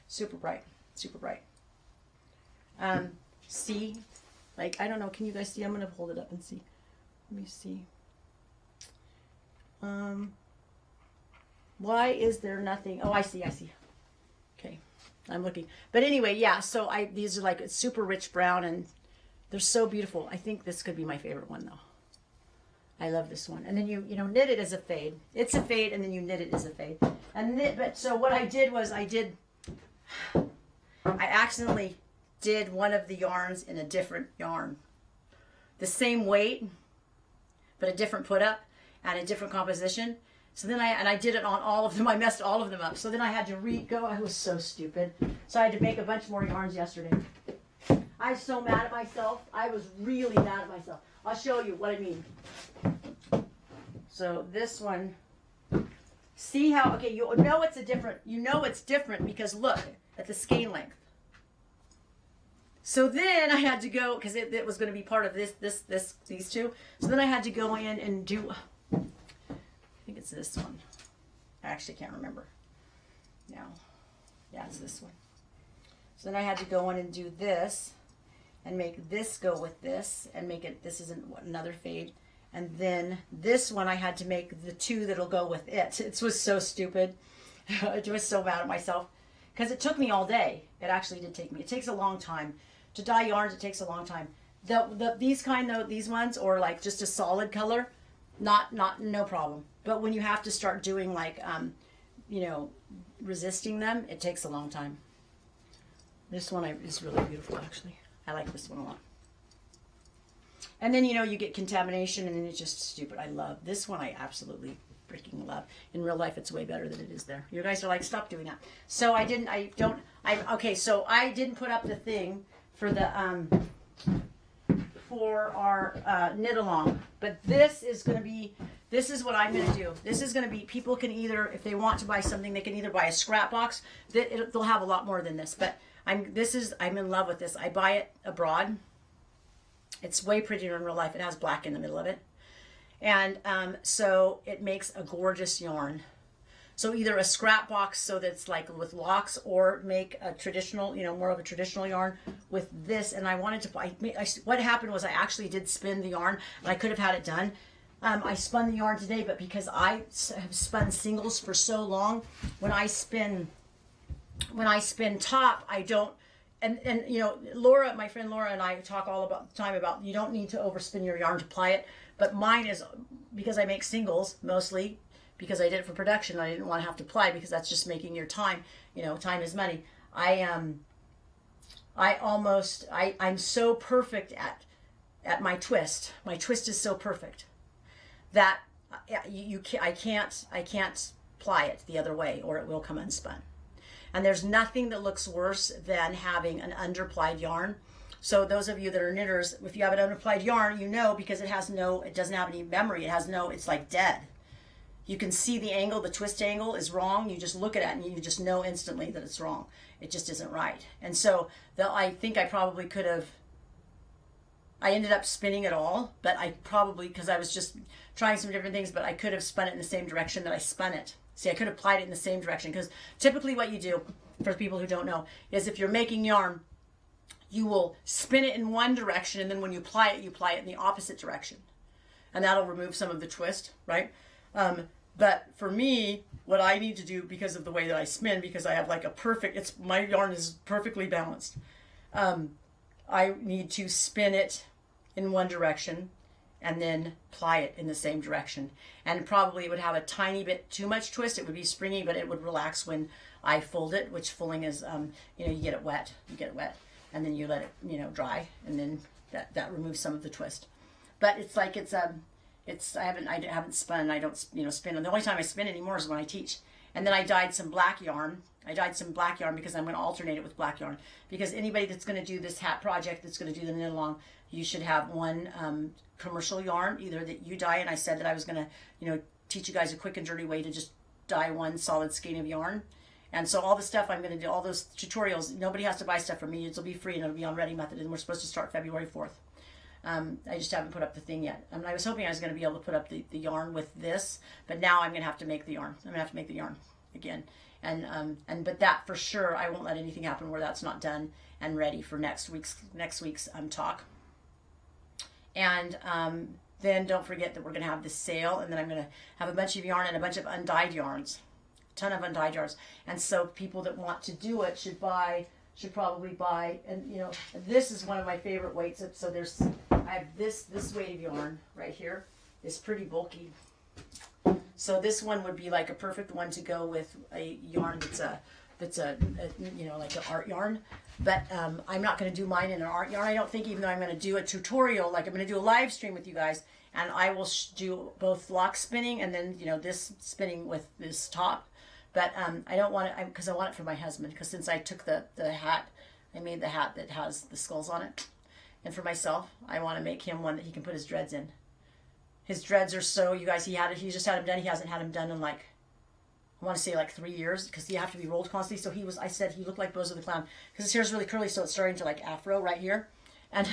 Super bright. See? I don't know. Can you guys see? I'm going to hold it up and see. Let me see. Why is there nothing? Oh, I see. Okay. I'm looking. But anyway, yeah. So these are it's super rich brown, and they're so beautiful. I think this could be my favorite one, though. I love this one. And then you knit it as a fade. It's a fade, and then you knit it as a fade. So what I did was I accidentally did one of the yarns in a different yarn. The same weight, but a different put up and a different composition. So then I did it on all of them. I messed all of them up. So then I had to go. I was so stupid. So I had to make a bunch more yarns yesterday. I was so mad at myself. I was really mad at myself. I'll show you what I mean. So this one See how, okay, you know it's different because look at the skein length. So then I had to go, because it was going to be part of these two. So then I had to go in and do, I think it's this one. I actually can't remember now. Yeah, it's this one. So then I had to go in and do this and make this go with this and make it, this isn't another fade. And then this one I had to make the two that'll go with it. It was so stupid. I was so mad at myself because it took me all day. It actually did take me. It takes a long time. To dye yarns, it takes a long time. These ones, or like just a solid color, no problem. But when you have to start doing like, resisting them, it takes a long time. This one is really beautiful, actually. I like this one a lot. And then, you get contamination, and then it's just stupid. I love this one. I absolutely freaking love. In real life, it's way better than it is there. You guys are like, stop doing that. So okay, so I didn't put up the thing for the, for our knit along, but this is what I'm going to do. This is going to be, people can either, if they want to buy something, they can either buy a scrap box. They'll have a lot more than this, but I'm in love with this. I buy it abroad. It's way prettier in real life. It has black in the middle of it. And so it makes a gorgeous yarn. So either a scrap box so that's like with locks, or make a traditional, more of a traditional yarn with this. And I wanted to, what happened was I actually did spin the yarn, and I could have had it done. I spun the yarn today, but because I have spun singles for so long, when I spin top, I don't, and Laura, my friend Laura, and I talk all about the time about, you don't need to overspin your yarn to ply it. But mine is, because I make singles mostly, because I did it for production, I didn't want to have to ply, because that's just making your time, time is money. I'm so perfect at my twist. My twist is so perfect that I can't ply it the other way, or it will come unspun. And there's nothing that looks worse than having an underplied yarn. So those of you that are knitters, if you have an underplied yarn, because it doesn't have any memory. It's like dead. You can see the angle, the twist angle is wrong. You just look at it and you just know instantly that it's wrong. It just isn't right. And so I think I probably could have, I ended up spinning it all, but I probably, because I was just trying some different things, but I could have spun it in the same direction that I spun it. See, I could have applied it in the same direction, because typically what you do, for people who don't know, is if you're making yarn, you will spin it in one direction, and then when you apply it in the opposite direction. And that'll remove some of the twist, right? But for me, what I need to do, because of the way that I spin, because I have like my yarn is perfectly balanced. I need to spin it in one direction and then ply it in the same direction. And probably it would have a tiny bit too much twist. It would be springy, but it would relax when I fold it, which fulling is, you get it wet. You get it wet, and then you let it, dry, and then that removes some of the twist. But it's like, I haven't spun. I don't, spin. And the only time I spin anymore is when I teach. And then I dyed some black yarn. Because I'm going to alternate it with black yarn. Because anybody that's going to do this hat project, that's going to do the knit along, you should have one commercial yarn, either that you dye. And I said that I was going to, teach you guys a quick and dirty way to just dye one solid skein of yarn. And so all the stuff I'm going to do, all those tutorials, nobody has to buy stuff from me. It'll be free, and it'll be on Ready Method. And we're supposed to start February 4th. I just haven't put up the thing yet. I was hoping I was going to be able to put up the yarn with this, but now I'm going to have to make the yarn. I'm going to have to make the yarn again. But that for sure, I won't let anything happen where that's not done and ready for next week's talk. And then don't forget that we're going to have this sale, and then I'm going to have a bunch of yarn and a bunch of undyed yarns, a ton of undyed yarns. And so people that want to do it should probably buy, and this is one of my favorite weights. So I have this weight of yarn right here is pretty bulky. So this one would be like a perfect one to go with a yarn that's a like an art yarn. But I'm not going to do mine in an art yarn, I don't think, even though I'm going to do a tutorial, like I'm going to do a live stream with you guys, and I will do both lock spinning and then this spinning with this top. But I don't want it, because I want it for my husband, because since I took the hat, I made the hat that has the skulls on it. And for myself, I want to make him one that he can put his dreads in. His dreads are so, you guys, he just had them done. He hasn't had them done in like I want to say like 3 years, because you have to be rolled constantly. So I said he looked like Bozo the Clown, because his hair's really curly, so it's starting to like afro right here. And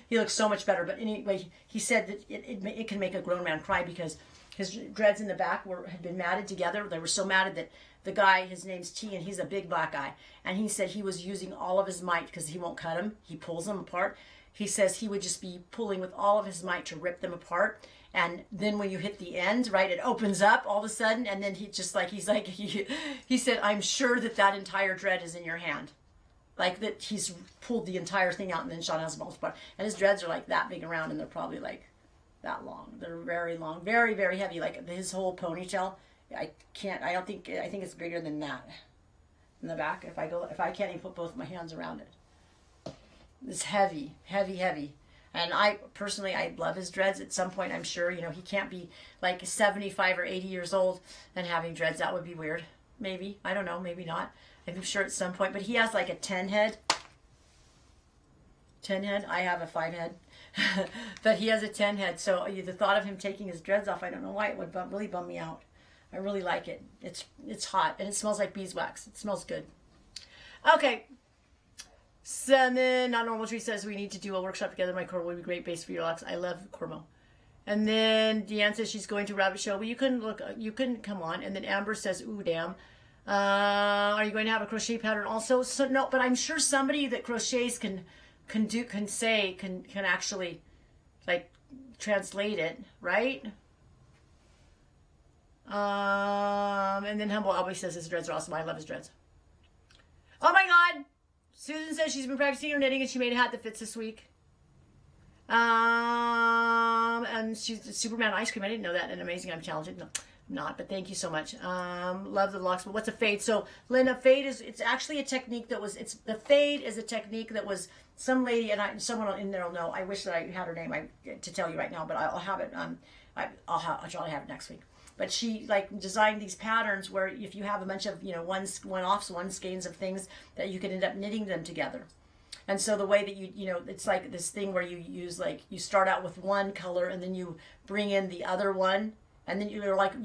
he looks so much better. But anyway, he said that it can make a grown man cry, because his dreads in the back had been matted together. They were so matted that the guy, his name's T, and he's a big black guy. And he said he was using all of his might, because he won't cut them. He pulls them apart. He says he would just be pulling with all of his might to rip them apart. And then when you hit the end, right, it opens up all of a sudden. And then he said, I'm sure that entire dread is in your hand. Like that he's pulled the entire thing out and then Sean has them all apart. And his dreads are like that big around, and they're probably like that long. They're very long, very, very heavy. Like his whole ponytail, I think it's bigger than that in the back. If I can't even put both my hands around it. It's heavy, heavy, heavy. And I love his dreads. At some point, I'm sure, he can't be like 75 or 80 years old and having dreads. That would be weird. Maybe. I don't know. Maybe not. I'm sure at some point. But he has like a 10 head. 10 head. I have a 5 head. But he has a 10 head. So the thought of him taking his dreads off, I don't know why, it would really bum me out. I really like it. It's hot. And it smells like beeswax. It smells good. Okay. So then, Not Normal Tree says we need to do a workshop together. My core would be great base for your locks. I love Cormo. And then Deanne says she's going to Rabbit Show. Well, you can come on. And then Amber says, ooh, damn. Are you going to have a crochet pattern also? So no, but I'm sure somebody that crochets can actually like translate it, right? And then Humble Albie says his dreads are awesome. I love his dreads. Oh my God. Susan says she's been practicing her knitting and she made a hat that fits this week. And she's Superman ice cream. I didn't know that. And amazing. I'm challenged. No, I'm not, but thank you so much. Love the locks. But what's a fade? So, Linda, it's actually a technique the fade is a technique that was some lady, and someone in there will know. I wish that I had her name to tell you right now, but I'll have it. I'll try to have it next week. But she designed these patterns where if you have a bunch of one skeins of things that you can end up knitting them together. And so the way that it's like this thing where you use you start out with one color and then you bring in the other one, and then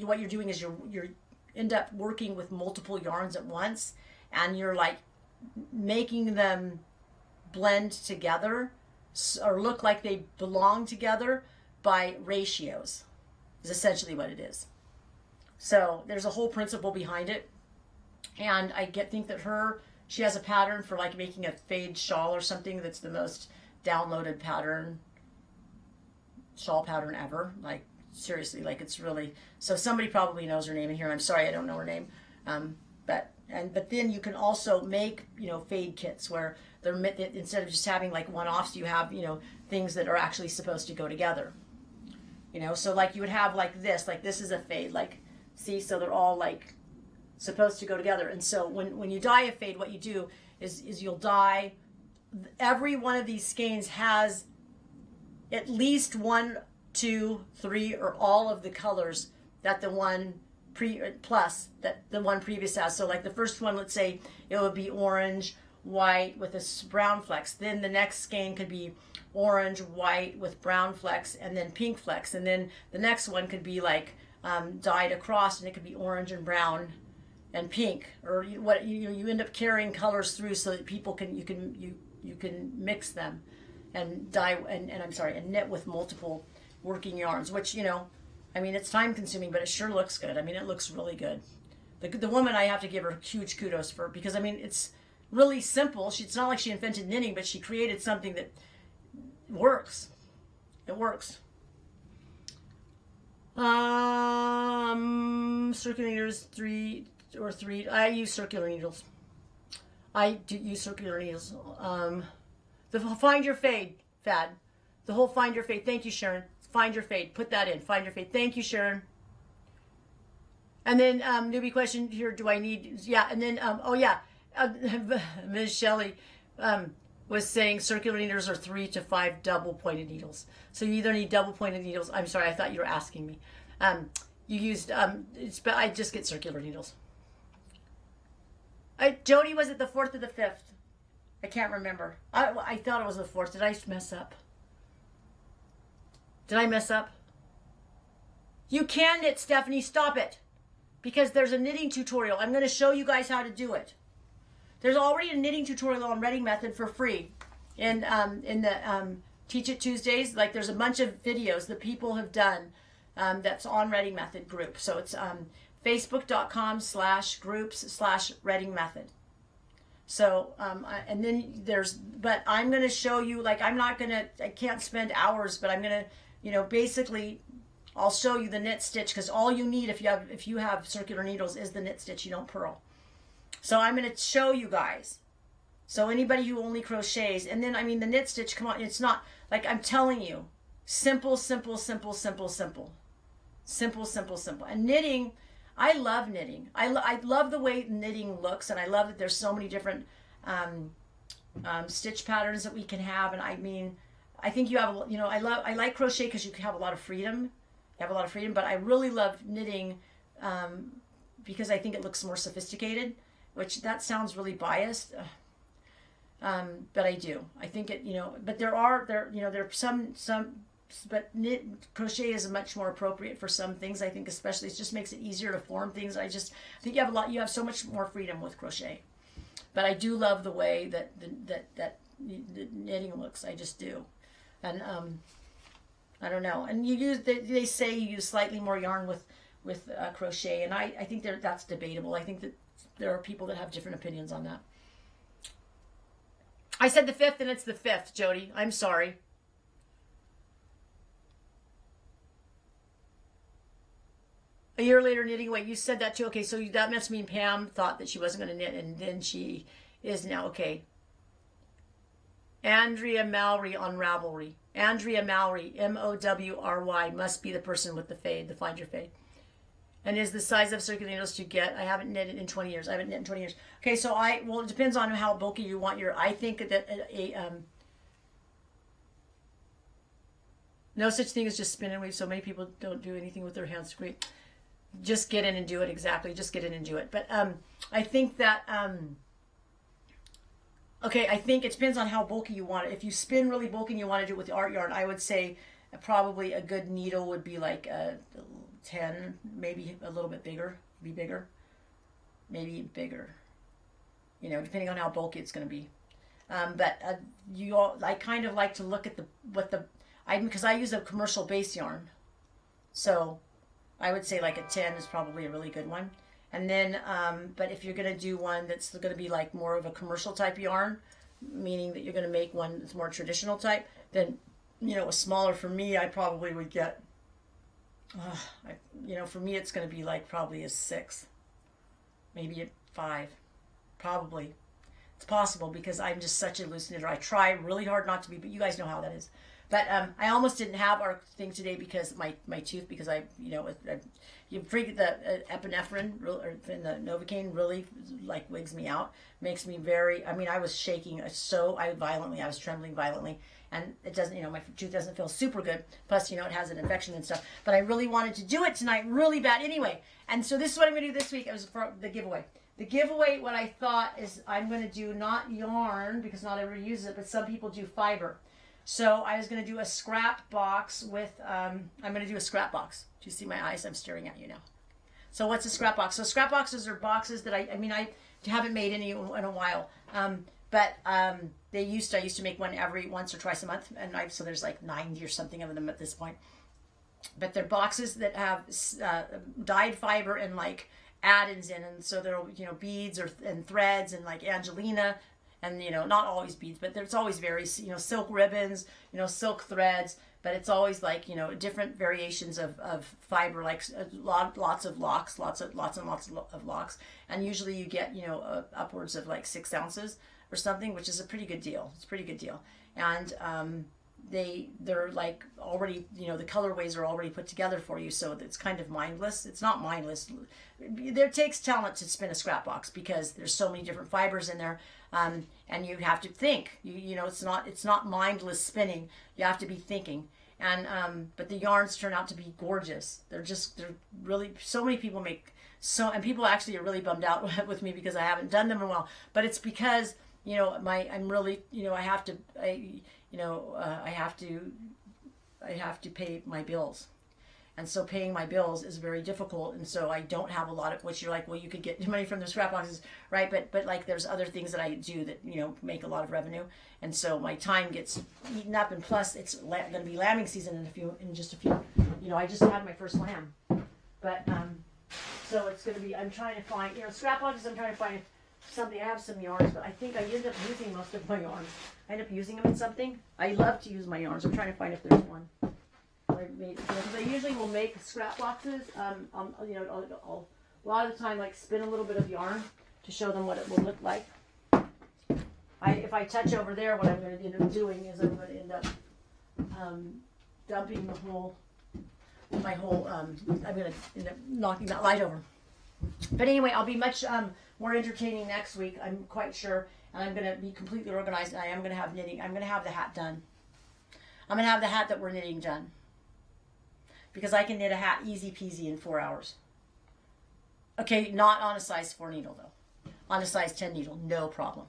what you're doing is you're end up working with multiple yarns at once, and you're making them blend together or look like they belong together by ratios. Is essentially what it is. So there's a whole principle behind it, and I think that she has a pattern for making a fade shawl or something that's the most downloaded shawl pattern ever. Seriously, it's really, so somebody probably knows her name in here. I'm sorry I don't know her name, but then you can also make fade kits where they're instead of just having one-offs, you have things that are actually supposed to go together. So you would have this is a fade, see, so they're all supposed to go together. And so when you dye a fade, what you do is you'll dye, every one of these skeins has at least 1, 2, 3, or all of the colors that the one that the one previous has. So the first one, let's say it would be orange, white with a brown flecks. Then the next skein could be orange, white with brown flecks, and then pink flecks. And then the next one could be dyed across, and it could be orange and brown and pink, or you end up carrying colors through so that people you can mix them and dye and knit with multiple working yarns, which it's time consuming, but it sure looks good. It looks really good. The woman, I have to give her huge kudos because it's really simple. It's not like she invented knitting, but she created something that works. It works. Circular needles, 3 or 3. I use circular needles. I do use circular needles. The find your fade fad. The whole find your fade. Thank you, Sharon. Find your fade. Put that in. Find your fade. Thank you, Sharon. And then newbie question here. Do I need? Yeah. And then Ms. Shelley was saying circular needles are 3 to 5 double pointed needles. So you either need double pointed needles. I'm sorry, I thought you were asking me. You used but I just get circular needles. Jody, was it the 4th or the 5th? I can't remember. I thought it was the 4th. Did I mess up? Did I mess up? You can knit, Stephanie. Stop it. because there's a knitting tutorial. I'm going to show you guys how to do it. There's already a knitting tutorial on Reading Method for free in the Teach It Tuesdays. Like, there's a bunch of videos that people have done that's on Reading Method group. So it's facebook.com/groups/Reading Method. So, and then but I'm going to show you, like, I can't spend hours, but I'm going to, basically, I'll show you the knit stitch, because all you need if you have circular needles is the knit stitch. You don't purl. So I'm going to show you guys. So anybody who only crochets, and then, the knit stitch, come on, it's not, like, I'm telling you, simple, simple, simple, simple, simple. Simple, simple, simple. And knitting, I love knitting. I love the way knitting looks, and I love that there's so many different stitch patterns that we can have. And I think you have, I like crochet because you have a lot of freedom. You have a lot of freedom, but I really love knitting because I think it looks more sophisticated, which that sounds really biased. But I do. I think it, but there are some, but crochet is much more appropriate for some things. I think, especially, it just makes it easier to form things. I think you have so much more freedom with crochet. But I do love the way that knitting looks. I just do. And I don't know. And they say you use slightly more yarn with crochet, and I think that's debatable. I think that there are people that have different opinions on that. I said the 5th, and it's the 5th, Jody. I'm sorry. A year later, knitting away. You said that too. Okay, so that must mean Pam thought that she wasn't going to knit, and then she is now. Okay. Andrea Mallory on Ravelry. Andrea Mallory, Mowry, must be the person with the fade, the Find Your Fade. And is the size of circular needles you get. I haven't knitted in 20 years. Okay, so it depends on how bulky you want your, I think that no such thing as just spin and weave. So many people don't do anything with their hands. Great. Just get in and do it. Exactly. Just get in and do it. But I think that, okay, I think it depends on how bulky you want it. If you spin really bulky and you want to do it with the art yarn, I would say probably a good needle would be like 10, maybe a little bit bigger, maybe bigger, depending on how bulky it's going to be. But I kind of like to look at because I use a commercial base yarn. So I would say like a 10 is probably a really good one. And then, but if you're going to do one that's going to be like more of a commercial type yarn, meaning that you're going to make one that's more traditional type, then, a smaller, for me, I probably would get, for me, it's going to be like probably a 6, maybe a 5, probably. It's possible because I'm just such a loose knitter. I try really hard not to be, but you guys know how that is. But I almost didn't have our thing today because my tooth, because the epinephrine and the Novocaine really like wigs me out, makes me very, I was shaking I was trembling violently, and it doesn't, my tooth doesn't feel super good. Plus, it has an infection and stuff. But I really wanted to do it tonight really bad anyway. And so this is what I'm going to do this week. It was for the giveaway. The giveaway, what I thought is I'm going to do not yarn, because not everybody uses it, but some people do fiber. So I was going to do a scrap box with, I'm going to do a scrap box. Do you see my eyes? I'm staring at you now. So what's a scrap box? So scrap boxes are boxes that I haven't made any in a while. But I used to make one every once or twice a month. And so there's like 90 or something of them at this point. But they're boxes that have dyed fiber and like add-ins in. And so there are, beads and threads and like Angelina. And, not always beads, but there's always silk ribbons, silk threads, but it's always like, different variations of fiber, like lots of locks, lots and lots of locks. And usually you get, upwards of like 6 ounces or something, which is a pretty good deal. It's a pretty good deal. And they're like already, the colorways are already put together for you. So it's kind of mindless. It's not mindless. There takes talent to spin a scrap box because there's so many different fibers in there. And you have to think, it's not mindless spinning. You have to be thinking. And, but the yarns turn out to be gorgeous. They're really, so many people and people actually are really bummed out with me because I haven't done them in a while, but it's because, I'm really, I have to pay my bills. And so paying my bills is very difficult, and so I don't have a lot of, which you're like, well, you could get money from the scrap boxes, right? But like there's other things that I do that, you know, make a lot of revenue, and so my time gets eaten up. And plus, it's going to be lambing season in just a few. You know, I just had my first lamb, but so it's going to be. I'm trying to find, you know, scrap boxes. I'm trying to find something. I have some yarns, but I think I end up using most of my yarns. I end up using them in something. I love to use my yarns. I'm trying to find if there's one. Because I usually will make scrap boxes. You know, I'll a lot of the time like spin a little bit of yarn to show them what it will look like. If I touch over there, what I'm going to end up doing is I'm going to end up dumping my whole. I'm going to end up knocking that light over. But anyway, I'll be much more entertaining next week. I'm quite sure, and I'm going to be completely organized. And I am going to have knitting. I'm going to have the hat done. I'm going to have the hat that we're knitting done. Because I can knit a hat easy peasy in 4 hours. Okay, not on a size 4 needle though. On a size 10 needle, no problem.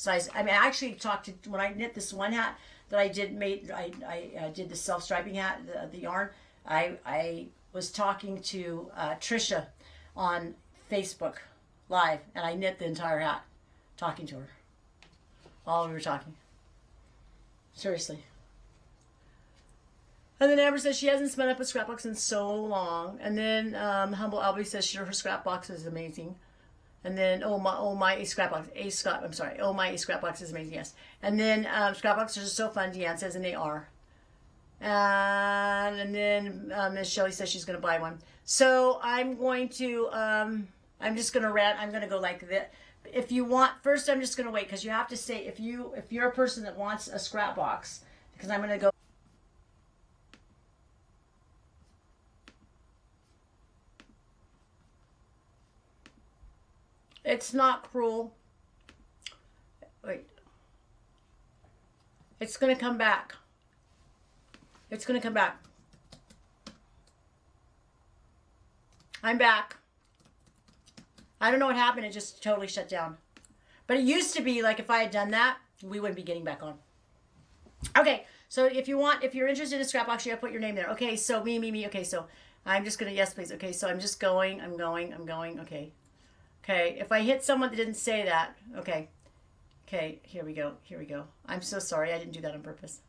I actually talked to, when I knit this one hat that I did, I did the self-striping hat, the yarn, I was talking to Trisha on Facebook Live, and I knit the entire hat, talking to her. While we were talking. Seriously. And then Amber says she hasn't spun up a scrap box in so long. And then Humble Albie says her scrap box is amazing. And then oh my scrap box is amazing. Yes. And then scrap boxes are so fun. Deanne says, and they are. And then Miss Shelley says she's going to buy one. So I'm going to I'm just going to rant. I'm going to go like this. If you want, first I'm just going to wait, because you have to say if you're a person that wants a scrap box, because I'm going to go. It's not cruel. Wait. It's going to come back. It's going to come back. I'm back. I don't know what happened. It just totally shut down. But it used to be like if I had done that, we wouldn't be getting back on. Okay. So if you're interested in a scrap box, you have to put your name there. Okay. So me. Okay. So I'm just going to, yes, please. Okay. So I'm just going. I'm going. Okay. Okay, if I hit someone that didn't say that, okay. Okay, here we go. I'm so sorry, I didn't do that on purpose.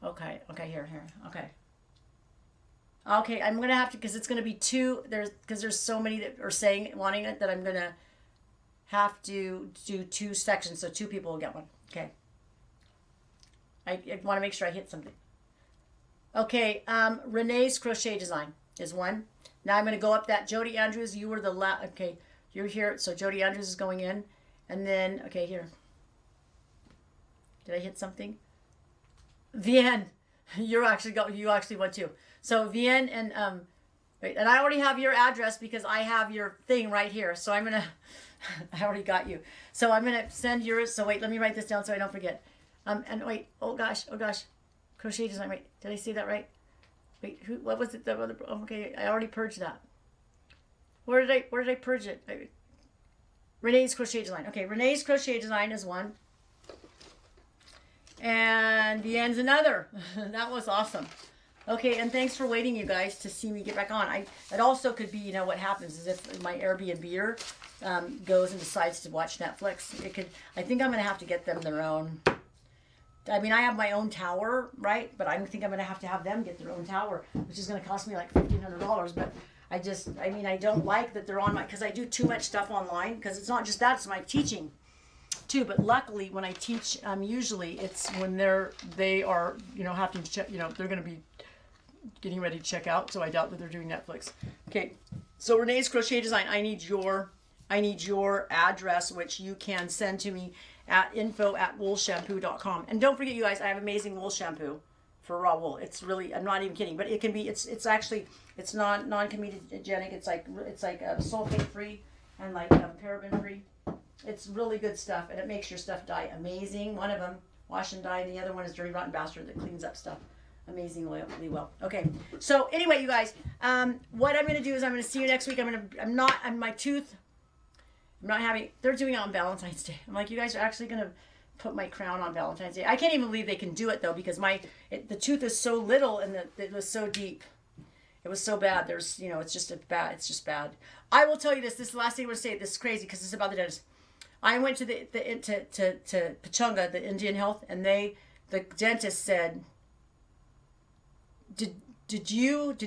Okay, here, okay. Okay, I'm gonna have to, because it's gonna be two, because there's so many that are wanting it, that I'm gonna have to do 2 sections, so 2 people will get one. Okay. I want to make sure I hit something. Okay, Renee's crochet design is one. Now I'm gonna go up that. Jody Andrews, you were the last, okay. You're here, so Jody Andrews is going in, and then okay, here. Did I hit something? Vienne, you actually went too. So Vienne and wait, and I already have your address because I have your thing right here. So I'm gonna, I already got you. So I'm gonna send yours. So wait, let me write this down so I don't forget. And wait, oh gosh, crochet design. Wait, did I say that right? Wait, what was it? Okay, I already purged that. Where did I purge it? Renee's crochet design. Okay, Renee's crochet design is one. And Vianne's another. That was awesome. Okay, and thanks for waiting, you guys, to see me get back on. It also could be, you know, what happens is if my Airbnb goes and decides to watch Netflix, it could. I think I'm gonna have to get them their own. I mean, I have my own tower, right? But I think I'm gonna have to have them get their own tower, which is gonna cost me like $1,500. But I don't like that they're on because I do too much stuff online, because it's not just that, it's my teaching too. But luckily when I teach, usually it's when they are, you know, have to check, you know, they're going to be getting ready to check out. So I doubt that they're doing Netflix. Okay. So Renee's crochet design, I need your address, which you can send to me at info@woolshampoo.com. And don't forget, you guys, I have amazing wool shampoo for raw wool. It's really, I'm not even kidding, but it can be, it's actually, it's non-comedogenic. It's like sulfate free and like paraben free. It's really good stuff, and it makes your stuff dye amazing. One of them, wash and dye, and the other one is Dirty Rotten Bastard, that cleans up stuff amazingly well. Okay, so anyway, you guys, what I'm going to do is I'm going to see you next week. My tooth, I'm not having, they're doing it on Valentine's Day. I'm like, you guys are actually going to put my crown on Valentine's Day. I can't even believe they can do it though, because the tooth is so little and it was so deep. It was so bad. There's, it's just it's just bad. I will tell you this. This is the last thing I'm going to say. This is crazy because it's about the dentist. I went to to Pachunga, the Indian Health, and the dentist said, did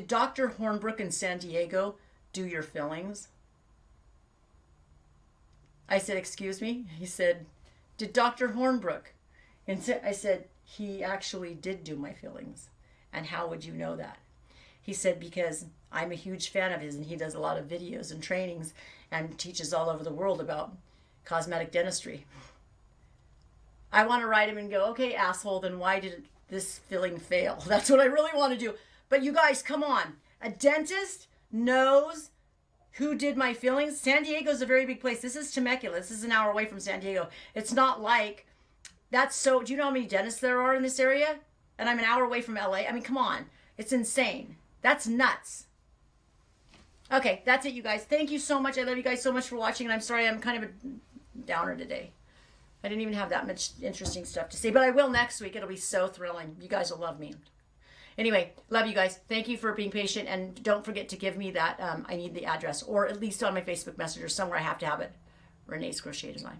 Dr. Hornbrook in San Diego do your fillings? I said, excuse me? He said, did Dr. Hornbrook? And I said, he actually did do my fillings. And how would you know that? He said, because I'm a huge fan of his, and he does a lot of videos and trainings and teaches all over the world about cosmetic dentistry. I want to write him and go, okay, asshole, then why did this filling fail? That's what I really want to do. But you guys, come on. A dentist knows who did my fillings. San Diego's a very big place. This is Temecula. This is an hour away from San Diego. It's not like, do you know how many dentists there are in this area? And I'm an hour away from LA. I mean, come on. It's insane. That's nuts. Okay, that's it, you guys. Thank you so much. I love you guys so much for watching. And I'm sorry I'm kind of a downer today. I didn't even have that much interesting stuff to say. But I will next week. It'll be so thrilling. You guys will love me. Anyway, love you guys. Thank you for being patient. And don't forget to give me that. I need the address. Or at least on my Facebook Messenger. Somewhere I have to have it. Renee's Crochet Design.